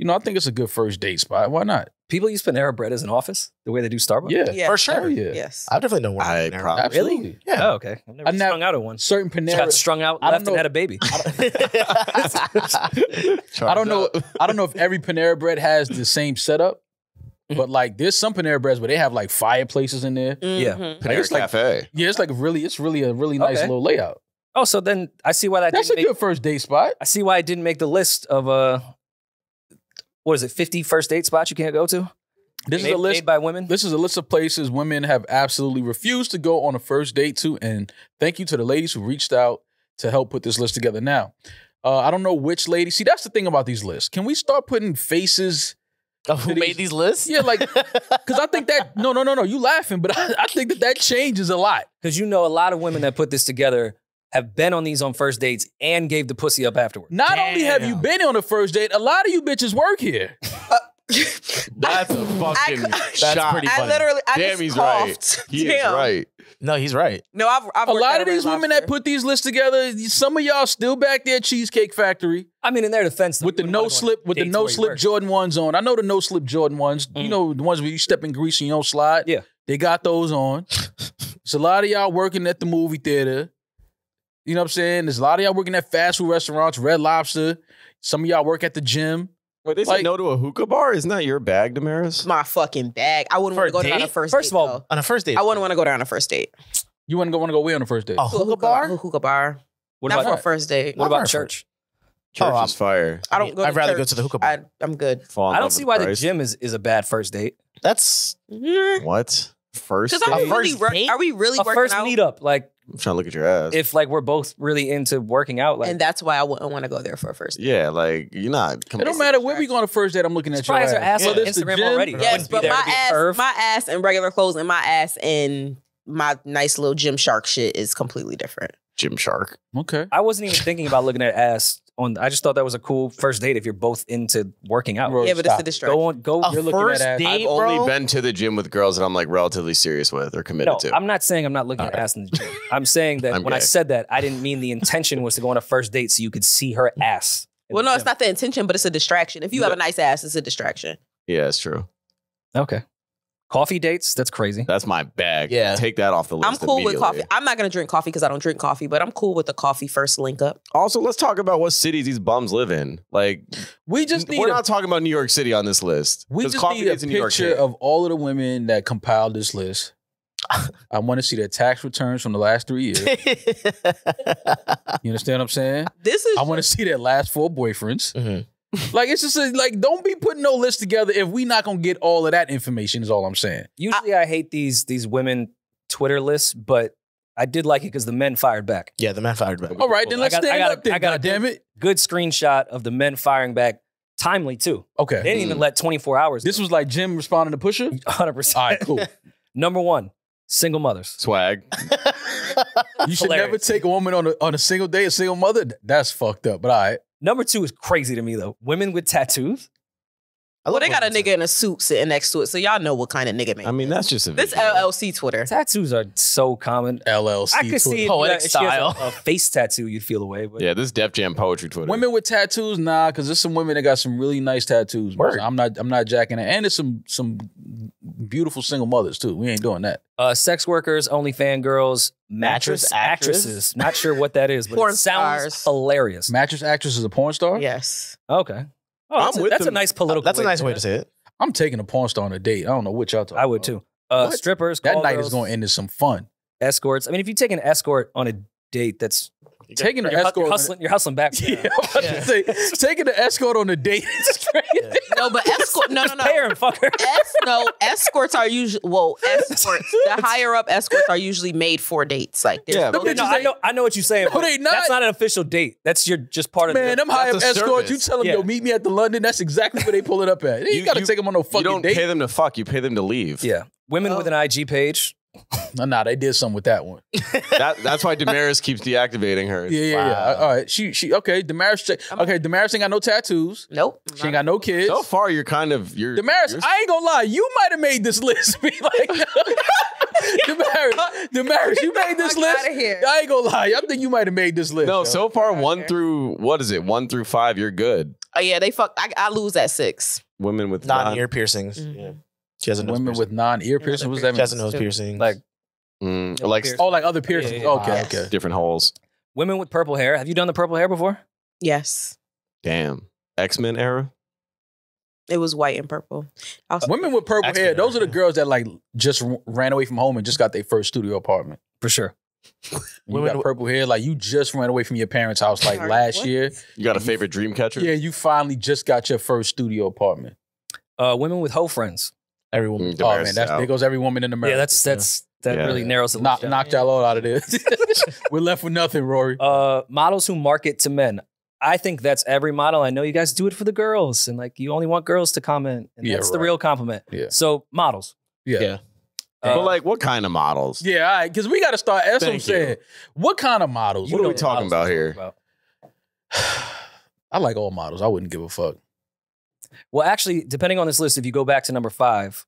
I think it's a good first date spot. Why not? people use Panera Bread as an office the way they do Starbucks? Yeah. For sure. Hell yeah. Yes. I definitely know where I Panera. probably- Absolutely. Yeah. Oh, okay. I've never I've never- strung out at one. Certain Just got Panera. strung out, I don't left, and know. had a baby. I don't know. I don't know if every Panera Bread has the same setup, but like there's some Panera Breads where they have like fireplaces in there. Yeah. Mhm. Panera It's like- Cafe. Yeah, it's really a really nice Okay. little layout. Oh, so then I see why that That's a didn't make, good first date spot. I see why it didn't make the list of what is it, 50 first date spots you can't go to? This made, is a list. made by women? This is a list of places women have absolutely refused to go on a first date to, and thank you to the ladies who reached out to help put this list together. Now, I don't know which lady. See, that's the thing about these lists. Can we start putting faces? Of who made these lists? Yeah, like, because I think that no, you laughing, but I think that changes a lot. Because you know a lot of women that put this together have been on these on first dates and gave the pussy up afterward. Not only have you been on a first date, a lot of you bitches work here. That's a fucking That's shot. pretty I funny. literally, I Damn, just he's coughed. right. He Damn. is right. No, he's right. No, I've A worked lot at of these Red women Lobster. that put these lists together, some of y'all still back there at Cheesecake Factory I mean, in their defense, with the no slip, Jordan ones on. I know the no slip Jordan ones. You know the ones where you step in grease and you don't slide. Yeah. They got those on. There's a lot of y'all working at the movie theater. You know what I'm saying? There's a lot of y'all working at fast food restaurants, Red Lobster. Some of y'all work at the gym. Wait, they Like- said no to a hookah bar? Isn't that your bag, Demaris? My fucking bag. I wouldn't For want to a go down date? a first First date. of all, though. On a first date. I wouldn't want to go down a first date. You want to go where on the first date? A hookah bar? A hookah bar. What Not for about, a first date. what about Not for- church? Church Oh, is fire. I don't go. I'd rather church. go to the hookah bar. I'm good. Fall in I don't love see with why the Christ. gym is a bad first date. That's What? First Because date? are we really A working first out? meetup, like I'm trying to look at your ass. if like we're both really into working out, like And that's why I wouldn't want to go there for a first date. yeah, like you're not. It don't matter where we go on a first date. I'm looking at your probably has her ass on Whether it's the Instagram gym- already. Yes, Wouldn't be but there to be a curve. my ass in regular clothes and my ass in my nice little Gymshark shit is completely different. Gymshark. Okay. I wasn't even thinking about looking at ass on. I just thought that was a cool first date if you're both into working out. Bro, Yeah, but stop. it's a distraction. Go. a You're looking at first ass. date, I've only bro. been to the gym with girls that I'm like relatively serious with or committed No, to. I'm not saying I'm not looking at ass in the gym. I'm saying that I'm when I gay. said that, I didn't mean the intention was to go on a first date so you could see her ass. in Well, the no, it's gym. not the intention, but it's a distraction. If you have a nice ass, it's a distraction. Yeah, it's true. Okay. Coffee dates? That's crazy. That's my bag. Yeah. Take that off the list. I'm cool with immediately. coffee. I'm not going to drink coffee because I don't drink coffee, but I'm cool with the coffee first link up. Also, let's talk about what cities these bums live in. Like, We just need we're a not talking about New York City on this list. We 'Cause just coffee need a dates in New York picture City. of all of the women that compiled this list. I want to see their tax returns from the last 3 years. You understand what I'm saying? This is I want to see their last 4 boyfriends. Mhm. Like, it's just like, don't be putting no list together if we not gonna get all of that information. Is all I'm saying. Usually I hate these women Twitter lists, but I did like it because the men fired back. Yeah, the man fired back. All right, then let's stand up there. I got a Damn it. Good screenshot of the men firing back. Timely too. Okay. They didn't even let 24 hours. This was like Jim responding to Pusha. 100%. All right, cool. Number 1, single mothers. Swag. You should Hilarious. never take a woman on a single day, a single mother. That's fucked up. But all right. Number 2 is crazy to me though. Women with tattoos. well, they got a nigga in a suit sitting next to it, so y'all know what kind of nigga man. I mean, that's just a This video. LLC Twitter. Tattoos are so common. LLC. I could see Twitter. if Poetic if she has style. a face tattoo, you'd feel away. But Yeah, this Def Jam poetry Twitter. Women with tattoos, nah, because there's some women that got some really nice tattoos. Word. I'm not jacking it. And there's some beautiful single mothers too. We ain't doing that. sex workers, only fangirls, mattress Mattress actress? actresses. Not sure what that is, but Porn it sounds stars. hilarious. Mattress actress is a porn star? Yes. Okay. Oh, I'm that's, with that's a them. nice political. That's a nice way to say it. I'm taking a porn star on a date. I don't know what y'all talking I would about. too. What? Strippers, That call night girls, is going to end in some fun. escorts. I mean, if you take an escort on a date, that's Taking the You're escort. hustling back. Yeah, I'm about to say, taking the escort on a date is crazy. No, but escort. No. Pay her and fuck her. Escorts are usually escorts. The higher up escorts are usually made for dates. Like, I know what you're saying. No, they not. That's not an official date. That's just part of. Man, them high up escorts. You tell them, yo, meet me at the London. That's exactly where they pull it up at. You got to take them on no fucking date. You don't pay them to fuck. You pay them to leave. Yeah, women with an IG page. Nah, they did something with that one. That's why Demaris keeps deactivating her. Yeah. All right. She okay. Demaris. Okay, Demaris ain't got no tattoos. Nope. She ain't got no kids. So far, you're Demaris. I ain't gonna lie. You might have made this list. Be like, Demaris, you made this list. Out of here. I ain't gonna lie. I think you might have made this list. No, yo. so far 1 through 5, you're good. Oh yeah, they fuck. I lose at 6. Women with non-ear piercings. Mm-hmm. Yeah. She has a nose women piercing. with non-ear piercing. What's that mean? She has a nose piercing. like other piercings. Yeah. Okay. different holes. Women with purple hair. Have you done the purple hair before? Yes, Damn. X-Men era. it was white and purple. Women with purple hair. Those are the girls that like just ran away from home and just got their first studio apartment. For sure. You got purple hair, like you just ran away from your parents' house like last year. You got a favorite dream catcher? Yeah, you finally just got your first studio apartment. Women with hoe friends. Every woman. Oh man, there goes every woman in America. Yeah, that really narrows the list. Knocked y'all all out of this. We're left with nothing, Rory. Models who market to men. I think that's every model. I know you guys do it for the girls, and like you only want girls to comment, and that's the real compliment. Yeah. So models. Yeah. But like, what kind of models? Yeah, all right, because we got to start. That's what I'm saying. What kind of models? What are we talking about here? I like all models. I wouldn't give a fuck. Well, actually, depending on this list, if you go back to number 5,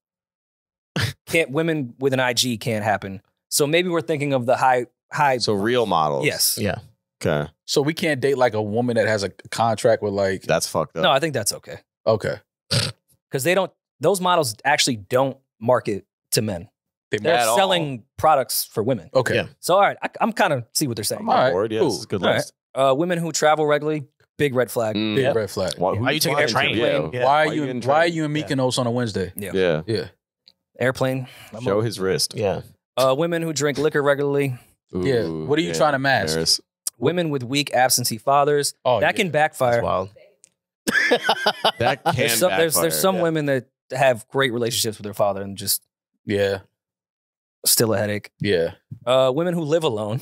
women with an IG can't happen. So maybe we're thinking of the high. So real models. Yes. Yeah. Okay. So we can't date like a woman that has a contract with like. That's fucked up. No, I think that's okay. Okay. Because those models actually don't market to men. They're at selling products for women. Okay. Yeah. So, all right, I'm kind of see what they're saying. I'm on board. Yeah, this is a good list. Right. Women who travel regularly, big red flag. Big red flag. Why are you taking a train? Yeah. Why are you in Mykonos on a Wednesday? Yeah. Airplane. Show his wrist. Yeah. Women who drink liquor regularly. Yeah. What are you trying to mask? Demaris. Women with weak absentee fathers. Oh, that can backfire. That's wild. That can there's some women that have great relationships with their father and just still a headache. Yeah. Women who live alone.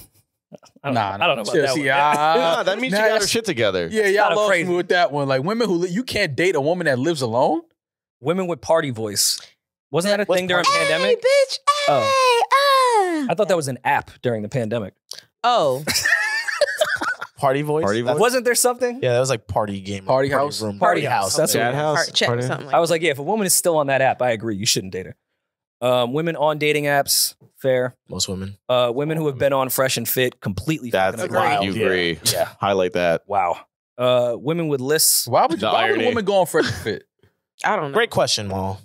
I don't know about that one. That means you got her shit together. Yeah, y'all lost me with that one. Like women who you can't date a woman that lives alone. Women with party voice. Wasn't that a thing during pandemic? Bitch, I thought that was an app during the pandemic. Oh. Party voice? Wasn't there something? Yeah, that was like party game. Party house? Room. Party house. That's Chat what house. Check something like I was like, yeah, if a woman is still on that app, I agree. You shouldn't date her. Women on dating apps, fair. Most women. Women who have been on Fresh and Fit, completely That's fucking wild. agree. You agree. Yeah. Highlight that. Wow. Women with lists. Why would a woman go on Fresh and Fit? I don't know. Great question, Mal.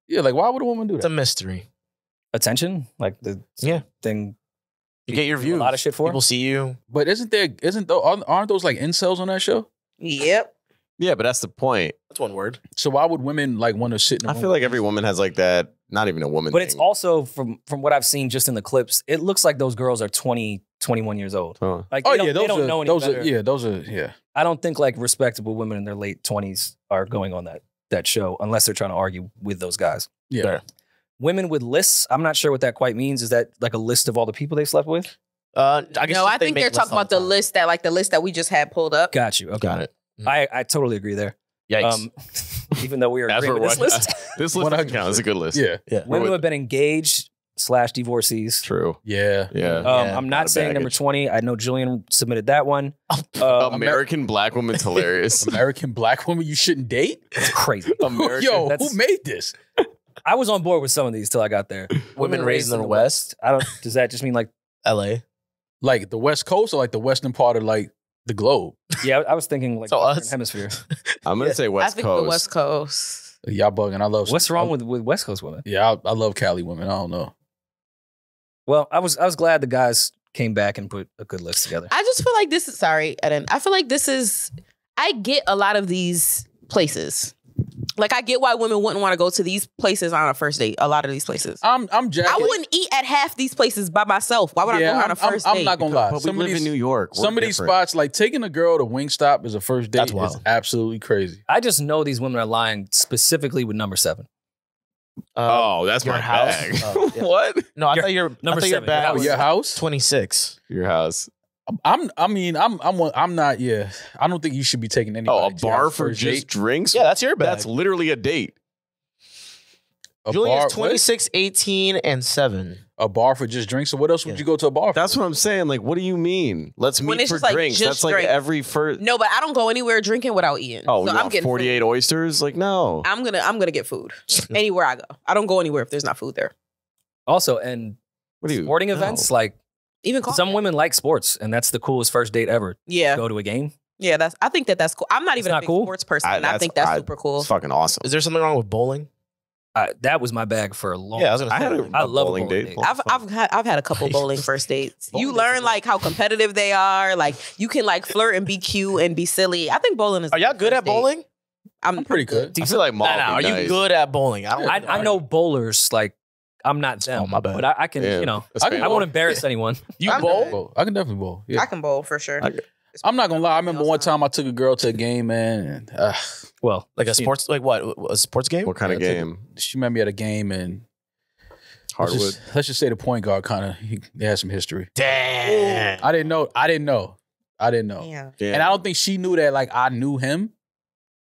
Yeah, like why would a woman do It's a that? mystery. Attention? Like the thing. You get your views. A lot of shit for. People see you. But aren't those like incels on that show? Yep. Yeah, but that's the point. That's one word. So why would women like want to sit in a I feel like every woman has like that. Not even a woman. But thing. it's also from what I've seen just in the clips, it looks like those girls are 20, 21 years old. Huh. Like they don't know any better. Those are. I don't think like respectable women in their late 20s are going on that show unless they're trying to argue with those guys. Yeah. Fair. Women with lists, I'm not sure what that quite means. Is that like a list of all the people they slept with? I guess I think they're talking about the list that we just had pulled up. Got you. Okay. Got it. I totally agree there. Yikes. Even though we are agreeing with this list. This list doesn't count. It's a good list. Yeah. Women who have been engaged / divorcees. True. Yeah. I'm not saying number 20. I know Julian submitted that one. American black woman's hilarious. American black woman you shouldn't date? It's crazy. Yo, who made this? I was on board with some of these till I got there. Women raised in the West. Does that just mean like LA? Like the West Coast or like the western part of like the globe? Yeah, I was thinking like us? hemisphere. I'm gonna say West I think Coast. the West Coast. Y'all bugging. I love. What's wrong with West Coast women? Yeah, I love Cali women. I don't know. Well, I was glad the guys came back and put a good list together. I just feel like this is sorry, Eddin. I feel like this is I get a lot of these places. Like, I get why women wouldn't want to go to these places on a first date. A lot of these places. I'm jacking. I wouldn't eat at half these places by myself. Why would I go on a first date? I'm not gonna lie. But we live in New York. Some of these spots, like taking a girl to Wingstop as a first date, is absolutely crazy. I just know these women are lying specifically with number 7. That's my house? bag. Yeah. What? No, I thought your number 7. bag was your house 26. Your house. I'm not. Yeah, I don't think you should be taking anybody. Oh, a bar for just drinks? Yeah, that's your bag. That's literally a date. Julian's 26, 18, and 7. A bar for just drinks? So what else would you go to a bar for? That's what I'm saying. Like, what do you mean? Let's When meet it's for just like drinks. just That's like drinks. every first. No, but I don't go anywhere drinking without eating. Oh, so you I'm want getting 48 food. oysters? Like, no. I'm gonna get food anywhere I go. I don't go anywhere if there's not food there. Also, and What do you? sporting events, like Even some women like sports, and that's the coolest first date ever. Yeah, Go to a game. yeah. I think that's cool. I'm not even a not big cool? sports person, and I think that's super cool. It's fucking awesome. Is there something wrong with bowling? That was my bag for a long Yeah, I was gonna I say. had I love a bowling bowling date. date. I've had a couple bowling first dates. Bowling You dates learn are like how competitive they are. Like you can like flirt and be cute and be silly. I think bowling is. Are y'all the good first at date. bowling? I'm pretty good. I feel like mall. Are would be you nice. good at bowling? I know bowlers, like, I'm not them. Oh, my bad. But I can, Yeah. you know, That's I fair. won't embarrass anyone. You I'm bowl? I can definitely bowl. Yeah. I can bowl for sure. I'm not gonna lie. I remember one time I took a girl to a game, man, and Well, Like a sports, like what? A sports game? What kind of Yeah, game? she met me at a game, and Hardwood. let's just say the point guard kind of they had some history. Damn. I didn't know. Yeah. Yeah. And I don't think she knew that like I knew him.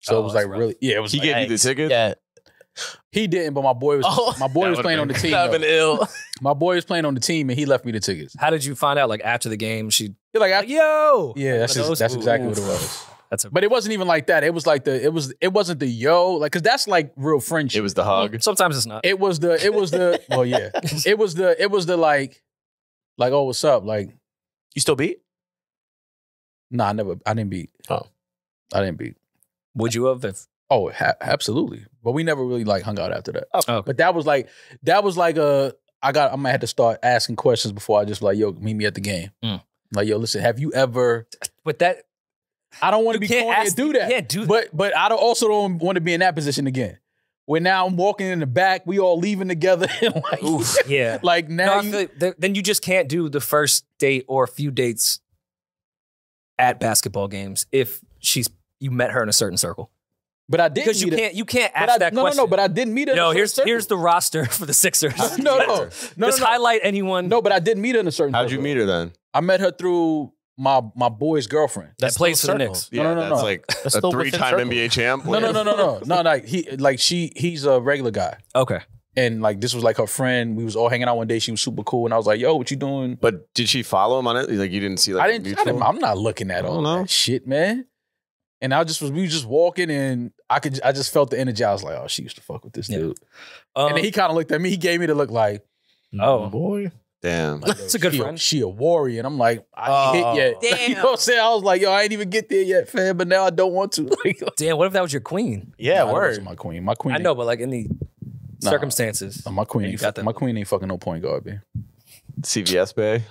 So it was that's like rough. really, yeah. It was He like, gave you the ticket? Yeah. he didn't, but my boy was That playing on the team. That'd though. been ill. My boy was playing on the team, and he left me the tickets. how did you find out? Like after the game, she You're like, like, yo, yeah, that's One of those? exactly what it Ooh. was. That's a. But it wasn't even like that. It was like it wasn't the yo, like, cause that's like real friendship. It was the hug. Sometimes it's not. It was the well, yeah. It was the like, oh, what's up? Like, You still beat? nah, I didn't beat. Oh. I didn't beat. Would you have? If Oh, absolutely. But we never really like hung out after that. okay. But that was like I might have to start asking questions before I just like, yo, meet me at the game. Mm. Like, yo, listen, have you ever? But that I don't want to you be can't corny ask. and do that. You can't do that. But I also don't want to be in that position again. Where now I'm walking in the back, we all leaving together, and like, Yeah. like No, now I feel like then you just can't do the first date or a few dates at basketball games if you met her in a certain circle. but I did Because you can't but ask that no, question. no, but I didn't meet her. No, in a certain here's the roster for the Sixers. circle. no. Just highlight anyone No, but I didn't meet her in a certain. How'd you circle. meet her then? I met her through my boy's girlfriend. that plays for the Knicks. No, no, that's no. like That's a still within 3-time circle. NBA champ. No. Like he's a regular guy. Okay. And like this was like her friend. We was all hanging out one day. She was super cool, and I was like, "Yo, what you doing?" But did she follow him on it? Like you didn't see like I'm not looking at I all don't know. that shit, man. And we was just walking, and I just felt the energy. I was like, "Oh, she used to fuck with this Yeah. dude." And then he kind of looked at me. He gave me the look like, Oh. boy. Damn. It's a good friend. She a warrior, and I'm like, I ain't hit yet. Damn. You know what I'm saying? I was like, "Yo, I ain't even get there yet, fam." But now I don't want to. Like, Damn, what if that was your queen? Yeah, nah, that word. wasn't my queen. My queen. I know, but like in the Nah. circumstances. My queen. You Ain't got that. my queen ain't fucking no point guard, man. CVS Bay.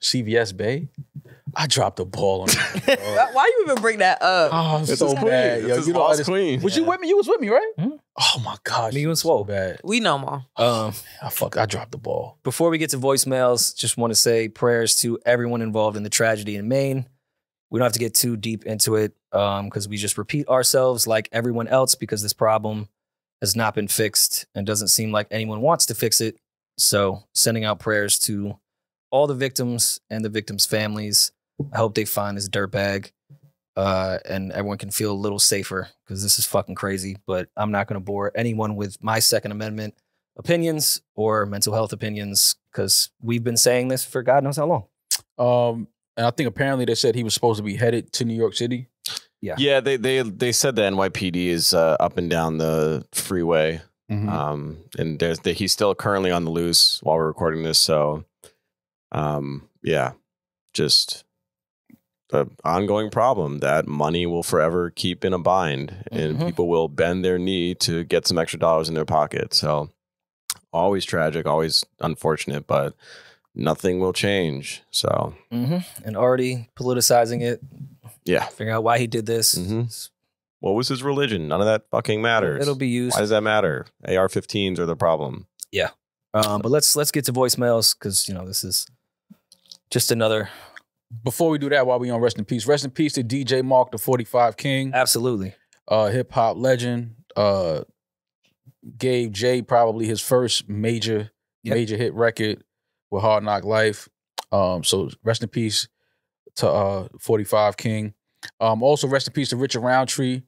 CVS Bay. I dropped the ball on her. Why you even bring that up? Oh, I'm It's so his queen. bad. It's Yo, his you know boss this queen. Was you with me? You was with me, right? Hmm? Oh my gosh. Me she and was Swole. so bad. We know, Mom. I dropped the ball. Before we get to voicemails, just want to say prayers to everyone involved in the tragedy in Maine. We don't have to get too deep into it because we just repeat ourselves like everyone else because this problem has not been fixed and doesn't seem like anyone wants to fix it. So sending out prayers to all the victims and the victims' families. I hope they find this dirtbag and everyone can feel a little safer because this is fucking crazy. But I'm not going to bore anyone with my Second Amendment opinions or mental health opinions because we've been saying this for God knows how long. And I think apparently they said he was supposed to be headed to New York City. Yeah, they said the NYPD is up and down the freeway. Mm-hmm. And he's still currently on the loose while we're recording this. So, yeah, just an ongoing problem that money will forever keep in a bind and people will bend their knee to get some extra dollars in their pocket. So always tragic, always unfortunate, but nothing will change. So, And already politicizing it. Yeah. Figuring out why he did this. What was his religion? None of that fucking matters. It'll be used. Why does that matter? AR-15s are the problem. Yeah. But let's get to voicemails because, you know, this is just another. Before we do that, while we on rest in peace to DJ Mark, the 45 King. Absolutely. Hip hop legend. Gave Jay probably his first major hit record with Hard Knock Life. So rest in peace to 45 King. Also rest in peace to Richard Roundtree.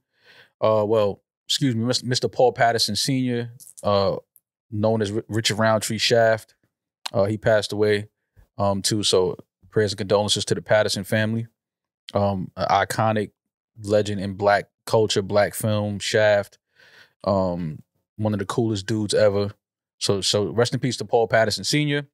Mr. Paul Patterson Sr., known as Richard Roundtree Shaft. He passed away too. So prayers and condolences to the Patterson family. An iconic legend in black culture, black film, Shaft. One of the coolest dudes ever. So rest in peace to Paul Patterson Sr.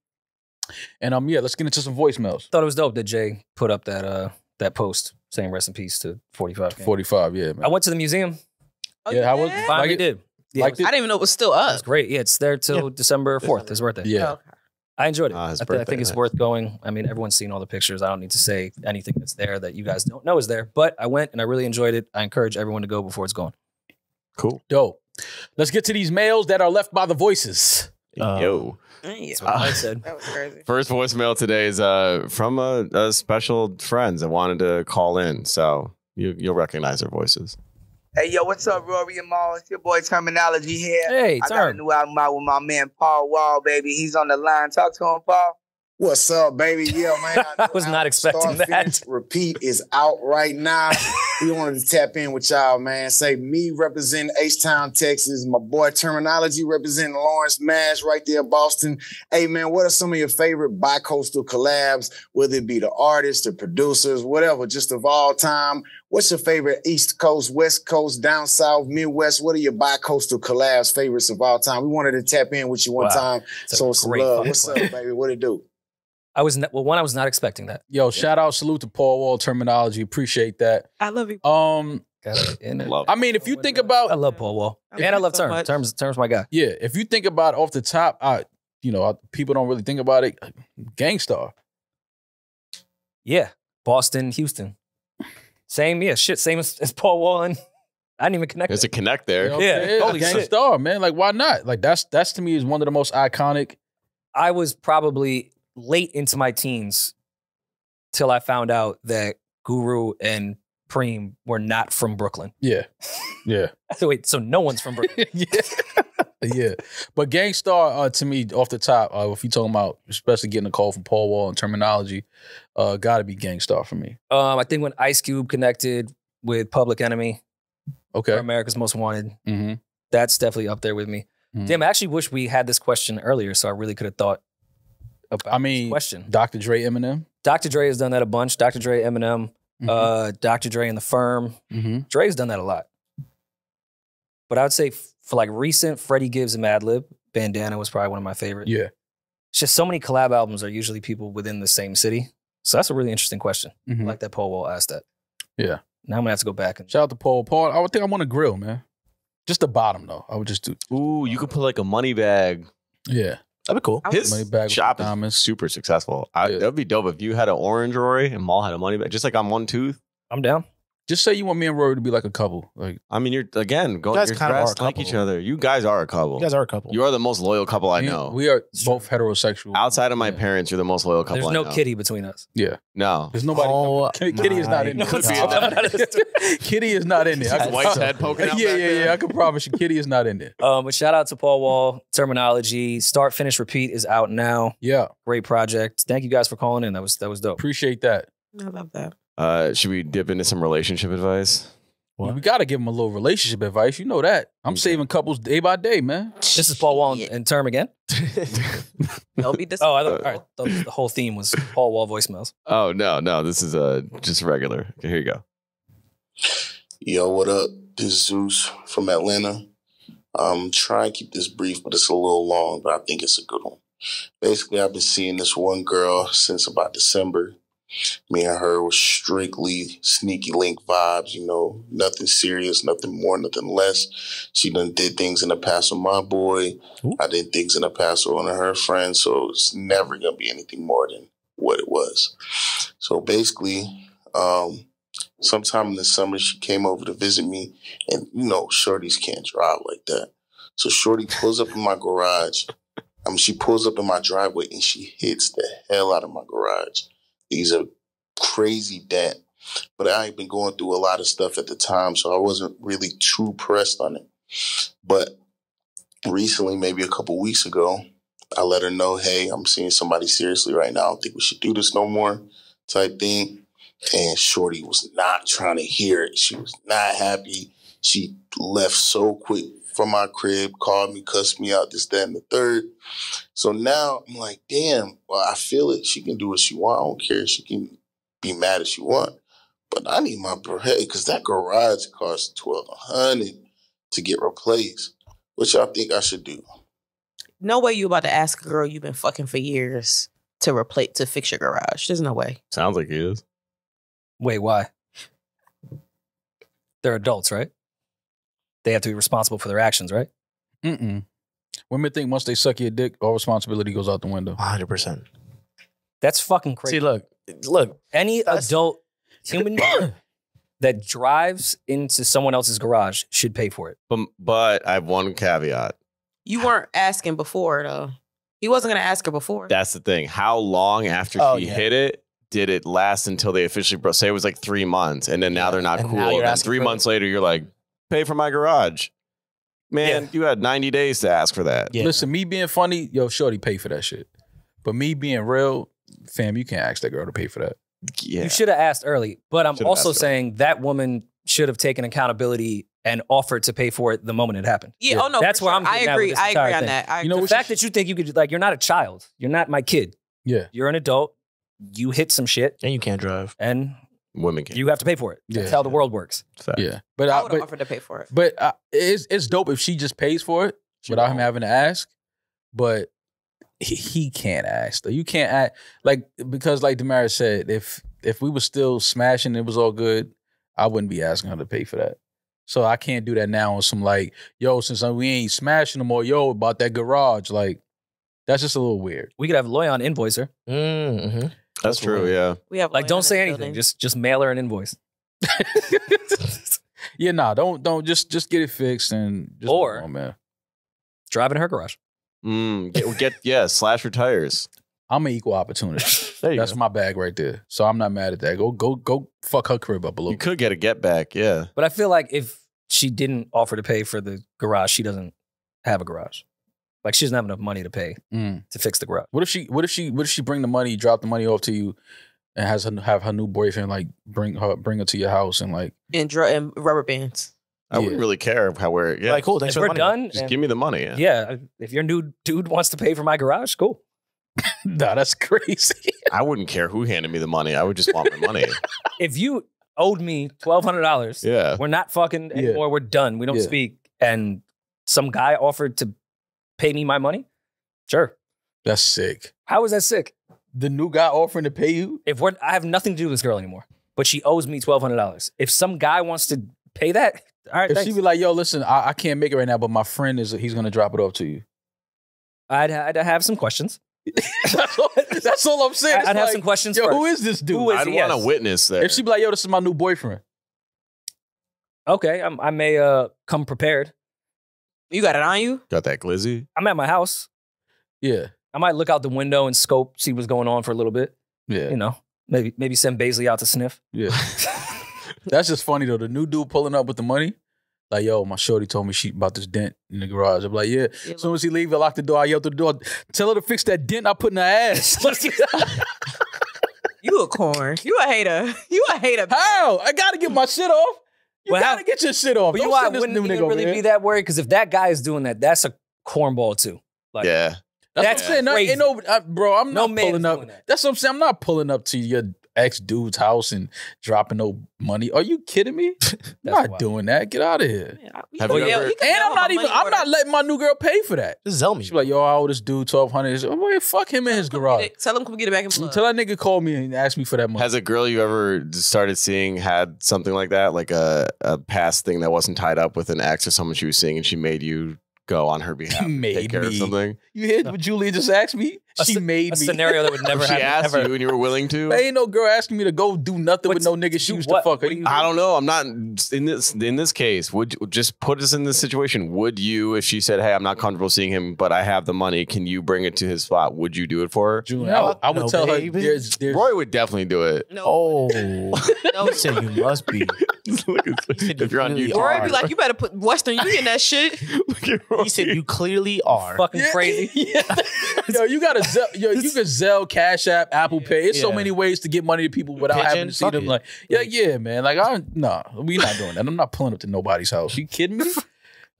And let's get into some voicemails. Thought it was dope that Jay put up that post saying rest in peace to 45. 45, yeah, man. I went to the museum. Oh, yeah, how was Finally did. Yeah, Liked it? I didn't even know it was still up. It's great. Yeah, it's there till December 4th, his birthday. Yeah. Oh, okay. I enjoyed it. Ah, I his think birthday, it's nice. worth going. I mean, everyone's seen all the pictures. I don't need to say anything that's there that you guys don't know is there. But I went and I really enjoyed it. I encourage everyone to go before it's gone. Cool. Dope. Let's get to these mails that are left by the voices. Yo. Yeah. That's what I said. That was crazy. First voicemail today is from a special friends that wanted to call in. So you'll recognize their voices. Hey, yo, what's up, Rory and Mal? It's your boy Termanology here. Hey, I got a new album out with my man Paul Wall, baby. He's on the line. Talk to him, Paul. What's up, baby? Yeah, man. I was not expecting Start, that. Finish, Repeat is out right now. We wanted to tap in with y'all, man. Say me representing H-Town, Texas. My boy Termanology representing Lawrence, Mass, right there, Boston. Hey, man, what are some of your favorite bi-coastal collabs, whether it be the artists, the producers, whatever, just of all time? What's your favorite East Coast, West Coast, down South, Midwest? What are your bi-coastal collabs favorites of all time? We wanted to tap in with you one time. So some love. What's up, baby? What it do? I was not expecting that. Yo, shout out, salute to Paul Wall Termanology. Appreciate that. I love you. I mean, if you think about, I love Paul Wall. And I love so Term. much. Term's my guy. yeah, if you think about off the top, people don't really think about it. Gangstar. Yeah. Boston, Houston. Same as Paul Wall. And I didn't even connect. There's a connect there. You know what Yeah, I'm saying? holy shit. Gangstar, man. Like, why not? Like, that's to me is one of the most iconic. I was probably late into my teens till I found out that Guru and Preem were not from Brooklyn. Yeah. Yeah. Wait, so no one's from Brooklyn. Yeah. Yeah. But Gangstar, to me, off the top, if you're talking about especially getting a call from Paul Wall and Termanology, gotta be Gangstar for me. I think when Ice Cube connected with Public Enemy, Okay. or America's Most Wanted, Mm-hmm. that's definitely up there with me. Mhm. Damn, I actually wish we had this question earlier, so I really could have thought about this question. Dr. Dre, Eminem. Dr. Dre has done that a bunch. Dr. Dre, Eminem, Mhm. Dr. Dre and The Firm. Mm-hmm. Dre's done that a lot. But I would say for like recent, Freddie Gibbs and Madlib, Bandana was probably one of my favorites. Yeah. It's just so many collab albums are usually people within the same city. So that's a really interesting question. Mhm. I like that Paul Wall asked that. Yeah. Now I'm gonna have to go back and Shout out to Paul. Paul, I would think I want to grill, man. Just the bottom, though. I would just do. Ooh, you could put like a money bag. Yeah. That'd be cool. His Money bag with shop diamonds. is super successful. Yeah. That'd be dope if you had an orange Rory and Maul had a money bag, just like on one tooth. I'm down. Just say you want me and Rory to be like a couple. Like, I mean, you're again going. guys You're kind of are a dressed like couple. each other. You guys are a couple. You guys are a couple. You are the most loyal couple I know. we are both heterosexual. Outside of my Yeah. parents, you're the most loyal couple There's I no know. kitty between us. Yeah. No. There's nobody. Oh, Kitty is not in my there. Could be God. Kitty is not in there. I can White's pro- head poking out Yeah, back yeah, there. yeah. I can promise you, Kitty is not in there. But shout out to Paul Wall, Termanology. Start, Finish, Repeat is out now. Yeah. Great project. Thank you guys for calling in. That was dope. Appreciate that. I love that. Should we dip into some relationship advice? What? We got to give them a little relationship advice. You know that. I'm saving couples day by day, man. This is Paul Wall and Term again. Don't be disappointed. Oh, I thought, all right. The whole theme was Paul Wall voicemails. Oh no, this is just regular. Okay, here you go. Yo, what up? This is Zeus from Atlanta. Try and keep this brief, but it's a little long, but I think it's a good one. Basically, I've been seeing this one girl since about December. Me and her was strictly sneaky link vibes, you know, nothing serious, nothing more, nothing less. She done did things in the past with my boy. Ooh. I did things in the past with one of her friends, so it's never going to be anything more than what it was. So basically, sometime in the summer, she came over to visit me, and you know, shorties can't drive like that. So shorty pulls up in my garage. She pulls up in my driveway, and she hits the hell out of my garage. These are crazy dent. But I had been going through a lot of stuff at the time, so I wasn't really too pressed on it. But recently, maybe a couple weeks ago, I let her know, hey, I'm seeing somebody seriously right now. I don't think we should do this no more type thing. And shorty was not trying to hear it. She was not happy. She left so quick from my crib, called me, cussed me out, this, that, and the third. So now I'm like, damn, well, I feel it. She can do what she want. I don't care. She can be mad if she want. But I need my bread because that garage costs $1,200 to get replaced. What y'all think I should do? No way you about to ask a girl you've been fucking for years to fix your garage. There's no way. Sounds like he is. Wait, why? They're adults, right? They have to be responsible for their actions, right? Women think once they suck your dick, all responsibility goes out the window. 100%. That's fucking crazy. See, look. Any adult human being that drives into someone else's garage should pay for it. But I have one caveat. You weren't asking before, though. He wasn't going to ask her before. That's the thing. How long after she hit it did it last until they officially broke? Say it was like 3 months, and then now they're not cool. And 3 months later, you're like, pay for my garage. Man, you had 90 days to ask for that. Yeah. Listen, me being funny, yo, shorty, pay for that shit. But me being real, fam, you can't ask that girl to pay for that. Yeah. You should have asked early. But I'm also saying that woman should have taken accountability and offered to pay for it the moment it happened. Yeah, oh no, that's where I'm I agree. I agree on that. You know, the fact that you think you could, like, you're not a child. You're not my kid. Yeah. You're an adult. You hit some shit. And you can't drive. And women can. You have to pay for it. That's how the world works. Yeah. But I would have offered to pay for it. But it's dope if she just pays for it without him having to ask. But he can't ask. You can't ask. Like, because like Demaris said, if we were still smashing, it was all good, I wouldn't be asking her to pay for that. So I can't do that now on some like, yo, since we ain't smashing them, or yo, about that garage. Like, that's just a little weird. We could have Loy on invoice her. That's true, yeah. We have like, don't say anything. Just mail her an invoice. Yeah, nah, don't just get it fixed and just or on, man. Drive in her garage. Slash her tires. I'm an equal opportunity. That's my bag right there. So I'm not mad at that. Go fuck her crib up a little. You could get a get back, yeah. But I feel like if she didn't offer to pay for the garage, she doesn't have a garage. Like, she doesn't have enough money to pay to fix the garage. What if she bring the money, drop the money off to you, and have her new boyfriend like bring her to your house and like and rubber bands? I wouldn't really care how we're like, cool. Thanks if for we're the money. done, just give me the money. Yeah, if your new dude wants to pay for my garage, cool. Nah, that's crazy. I wouldn't care who handed me the money. I would just want my money. If you owed me $1,200, we're not fucking anymore. We're done. We don't speak. And some guy offered to pay me my money, sure. That's sick. How is that sick? The new guy offering to pay you? I have nothing to do with this girl anymore, but she owes me $1,200. If some guy wants to pay that, all right. If she be like, yo, listen, I can't make it right now, but my friend he's gonna drop it off to you. I'd have some questions. That's all I'm saying. I'd have some questions. Yo, first. who is this dude? I'd want a witness there. If she be like, yo, this is my new boyfriend. Okay, I may come prepared. You got it on you? Got that glizzy? I'm at my house. Yeah. I might look out the window and scope, see what's going on for a little bit. Yeah. You know, maybe send Baisley out to sniff. Yeah. That's just funny though. The new dude pulling up with the money. Like, yo, my shorty told me she about this dent in the garage. I'm like, yeah. As soon as he leave, I lock the door. I yell through the door. Tell her to fix that dent I put in her ass. You a corn. You a hater. You a hater. How? I gotta get my shit off. You gotta get your shit off. But you know, I wouldn't even really be that worried, because if that guy is doing that, that's a cornball too. Like, yeah. That's what I'm saying. Bro, I'm not pulling up. That's what I'm saying. I'm not pulling up to your ex-dude's house and dropping no money. Are you kidding me? I'm not doing that. Get out of here. Have you ever? And I'm not letting my new girl pay for that. Just tell me. She's like, yo, I owe this dude $1,200. Oh, boy, fuck him in his garage. Tell him come get it back in blood. Tell that nigga call me and ask me for that money. Has a girl you ever started seeing had something like that? Like a past thing that wasn't tied up with an ex or someone she was seeing, and she made you go on her behalf and take care of something? You heard what Julian just asked me? She made a me. scenario that would never She happen. asked Ever. you and you were willing to. There ain't no girl asking me to go do nothing with no nigga she used to fuck. I don't know. I'm not in this case. Would you just put us in this situation? Would you, if she said, "Hey, I'm not comfortable seeing him, but I have the money. Can you bring it to his spot?" Would you do it for her? Julian, I would tell her. There's Roy would definitely do it. No. Oh, you said you must be. If you're on YouTube, Rory be like, you better put Western Union in that shit. He said you clearly are. Fucking crazy. Yo, you got you can Zelle, Cash App, Apple Pay. It's so many ways to get money to people without having to see them. Like, yeah, man. Like, we not doing that. I'm not pulling up to nobody's house. You kidding me?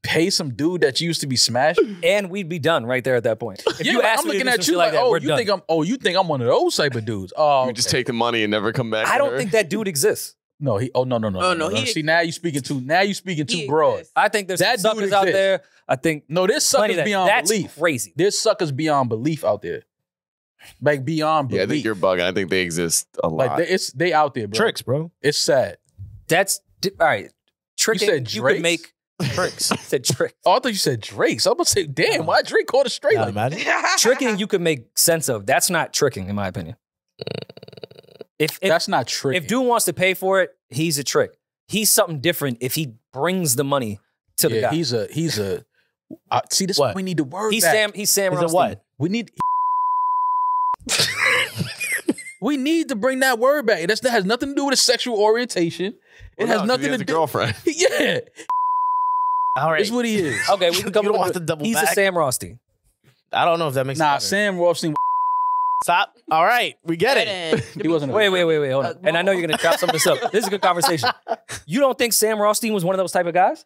Pay some dude that you used to be smashing, and we'd be done right there at that point. If you ask I'm me to looking do at some you shit like, that, you think I'm one of those type of dudes? Oh, you just take the money and never come back. I don't think that dude exists. No, no. See, now you speaking too broad. I think there's that suckers out there. I think there's suckers beyond that's belief. Crazy. There's suckers beyond belief out there. Like beyond belief. Yeah, I think you're bugging. I think they exist a lot. Like they out there, bro. Tricks, bro. It's sad. That's all right. Tricking. You said you could make tricks. I said trick. Oh, I thought you said Drake's. I'm gonna say, damn, why Drake called it straight like that? Tricking, you could make sense of. That's not tricking, in my opinion. If that's not tricking. If dude wants to pay for it, he's a trick. He's something different if he brings the money to the guy. He's a see, this is what we need to word he's back. He's Sam He's a what? We need we need to bring that word back. That has nothing to do with sexual orientation. It has nothing to do. Girlfriend. Yeah. All right. It's what he is. Okay, we can come You don't up have with to double He's back. a Sam Rothstein. I don't know if that makes Nah, sense. Sam Rothstein. Stop. All right, we get it. He wasn't. Wait, hold on. And I know you're gonna chop some of this up. This is a good conversation. You don't think Sam Rothstein was one of those type of guys?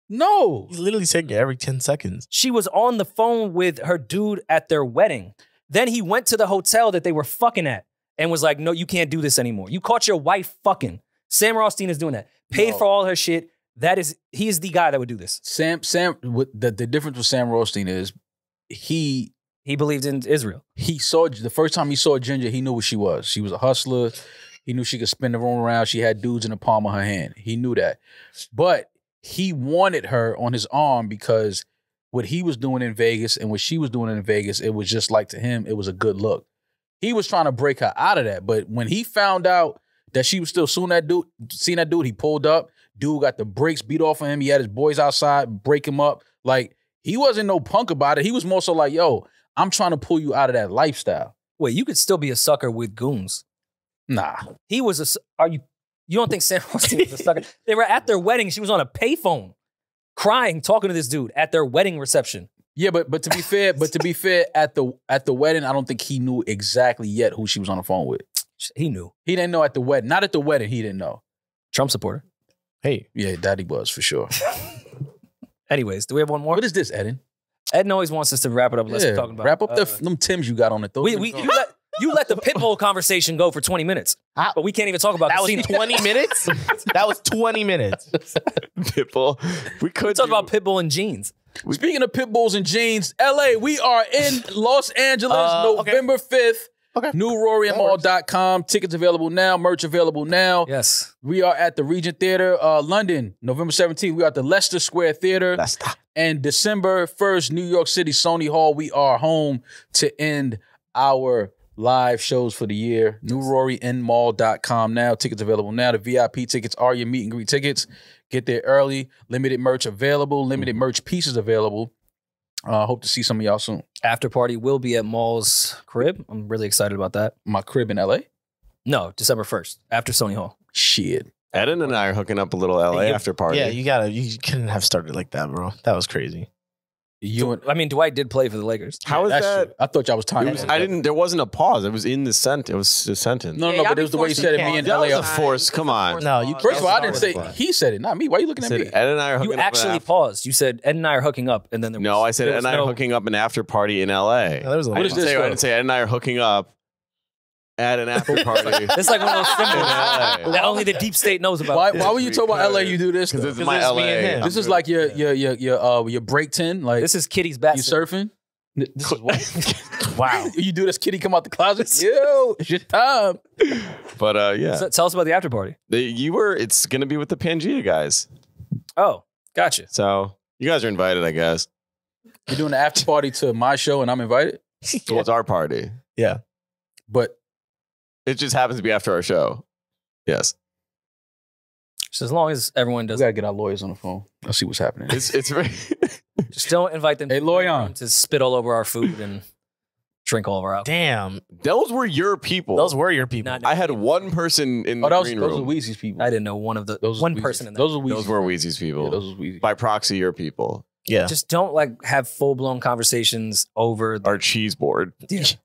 No. He's literally saying it every 10 seconds. She was on the phone with her dude at their wedding. Then he went to the hotel that they were fucking at and was like, no, you can't do this anymore. You caught your wife fucking. Sam Rothstein is doing that. Paid for all her shit. He is the guy that would do this. The difference with Sam Rothstein is he believed in Israel. The first time he saw Ginger, he knew what she was. She was a hustler. He knew she could spin the room around. She had dudes in the palm of her hand. He knew that. But he wanted her on his arm because what he was doing in Vegas and what she was doing in Vegas, it was just like, to him, it was a good look. He was trying to break her out of that. But when he found out that she was still seeing that dude, he pulled up. Dude got the brakes beat off of him. He had his boys outside, break him up. Like, he wasn't no punk about it. He was more so like, yo, I'm trying to pull you out of that lifestyle. Wait, you could still be a sucker with goons. Nah. He was you don't think Sam Rothstein was a sucker? They were at their wedding. She was on a payphone crying, talking to this dude at their wedding reception. Yeah, but to be fair, at the wedding, I don't think he knew exactly yet who she was on the phone with. He knew. He didn't know at the wedding. Not at the wedding, he didn't know. Trump supporter. Hey. Yeah, that he was, for sure. Anyways, do we have one more? What is this, Eddin? Eddin always wants us to wrap it up. Let's talk about wrap up them Timbs you got on it. You let the Pitbull conversation go for 20 minutes, but we can't even talk about that. Was 20 minutes? That was 20 minutes. Pitbull. We could talk about Pitbull and jeans. Speaking of Pitbulls and jeans, LA, we are in Los Angeles, November 5th. Okay. NewRoryNMal.com. Tickets available now. Merch available now. Yes. We are at the Regent Theater, London, November 17th. We are at the Leicester Square Theater. And December 1st, New York City, Sony Hall. We are home to end our live shows for the year. NewRoryNMal.com now. Tickets available now. The VIP tickets are your meet and greet tickets. Get there early. Limited merch available. Limited merch pieces available. Hope to see some of y'all soon. After party will be at Maul's crib. I'm really excited about that. My crib in LA? No, December 1st, after Sony Hall. Shit. Eddin and I are hooking up a little LA after party. Yeah, you couldn't have started like that, bro. That was crazy. Dwight did play for the Lakers. How is that? True. I thought y'all was timing. There wasn't a pause. It was in the sentence. It was a sentence. No, but it was the way you said it. Me and LA. That was a force. Come on. No, First of all, I didn't say he said it, not me. Why are you looking at me? Ed and I are hooking You actually paused. You said Ed and I are hooking up, and then there was, No, I said Ed and I are hooking up an after party in LA. Yeah, there was a What is this? I didn't say Ed and I are hooking up at an after party. It's like one of those symbols that only the deep state knows about. Why when you talk about LA, you do this? Because it's though? my LA. This is like your break 10. Like This is Kitty's bat. you surfing. This is what? Wow. You do this, kitty come out the closet. Yo, it's your time. But yeah, So tell us about the after party. It's gonna be with the Pangea guys. Oh, gotcha. So you guys are invited, I guess. You're doing the after party to my show, and I'm invited. So it's our party. Yeah. But it just happens to be after our show. Yes. So as long as everyone does, we gotta get our lawyers on the phone. Let's see what's happening. It's very. Just don't invite them. Hey, lawyer, to spit all over our food and drink all of our alcohol. Damn, those were your people. Those were your people. I had one person in the green room. Those were Weezy's people. I didn't know one of the one person in there. Those were Weezy's people. Yeah, those were Weezy. By proxy, your people. Yeah. Just don't like have full blown conversations over our cheese board.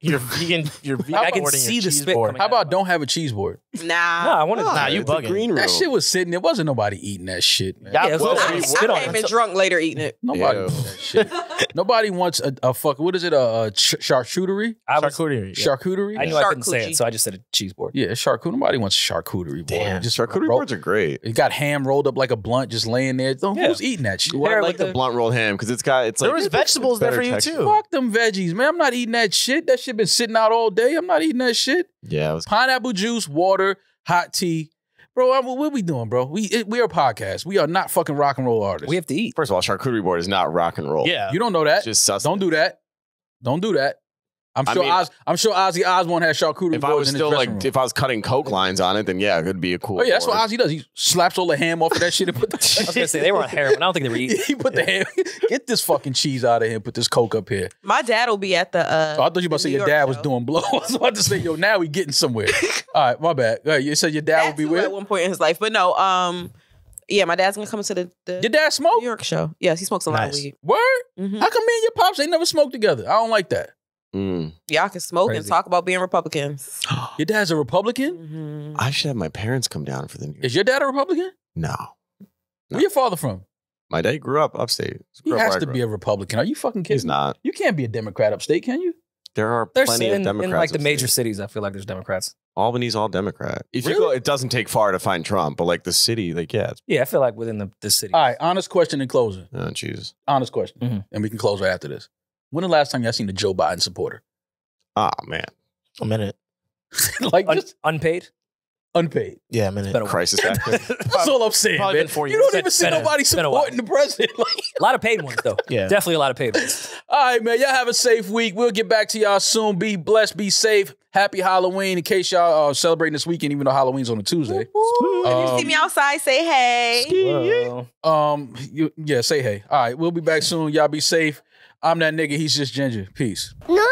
Your vegan. I can see the spit coming How about don't have a cheese board? Nah. No, I wanted. Nah, you bugging. Green room. That shit was sitting there. Wasn't nobody eating that shit, man. Yeah, I came in drunk later eating it. Nobody wants that shit. Nobody wants a fuck. What is it? A charcuterie? Charcuterie. Yeah. Charcuterie. I knew I couldn't say it, so I just said a cheese board. Yeah, charcuterie. Nobody wants charcuterie. Damn. Just charcuterie boards are great. It got ham rolled up like a blunt, just laying there. Who's eating that shit? Well, I like the blunt rolled ham because it's got. It's like there was vegetables there for you too. Fuck them veggies, man. I'm not eating that shit. That shit been sitting out all day. I'm not eating that shit. Yeah, it was pineapple juice, water, hot tea. Bro, what we doing, bro? We are a podcast. We are not fucking rock and roll artists. We have to eat. First of all, charcuterie board is not rock and roll. Yeah. You don't know that. It's just suspect. Don't do that. Don't do that. I'm sure Ozzy Osbourne has charcuterie if I boards was in still his like, dressing room. if I was cutting Coke lines on it, then yeah, it could be a cool. Oh yeah, that's board. what Ozzy does. He slaps all the ham off of that shit and put the I was gonna say they were on heroin. I don't think they were eating. He put the ham. Get this fucking cheese out of here. Put this Coke up here. My dad will be at the. Oh, I thought you were about to say your dad was doing blow. I was about to say, yo, now we getting somewhere. All right, my bad. You said your dad would be with at one point in his life, but no. Yeah, my dad's gonna come to the your dad smoke? New York show. Yes, he smokes a lot of weed. Word? How come me and your pops ain't never smoked together? I don't like that. Y'all can smoke and talk about being Republicans. Your dad's a Republican? I should have my parents come down for the New Year. Is your dad a Republican? No. Where your father from? My dad grew up upstate. He has to be a Republican. Are you fucking kidding? He's not. You can't be a Democrat upstate, can you? There are There's plenty of Democrats in like the upstate. major cities. I feel like there's Democrats. Albany's all Democrat. If you Really? go, it doesn't take far to find Trump, but like the city, like yeah. Yeah, I feel like within the city. All right, honest question in closing. Oh Jesus. Honest question. And we can close right after this. When the last time y'all seen a Joe Biden supporter? Oh man. A minute. Like just unpaid? Unpaid. Yeah, a minute. Crisis actor. That's all I'm saying, Probably man. been 4 You years. don't even see nobody supporting the president. Like, A lot of paid ones though. Yeah. Definitely a lot of paid ones. all right, man. Y'all have a safe week. We'll get back to y'all soon. Be blessed. Be safe. Happy Halloween. In case y'all are celebrating this weekend, even though Halloween's on a Tuesday. If you see me outside, say hey. Yeah, say hey. All right, we'll be back soon. Y'all be safe. I'm that nigga. He's just Ginger. Peace. NewRoryNMal.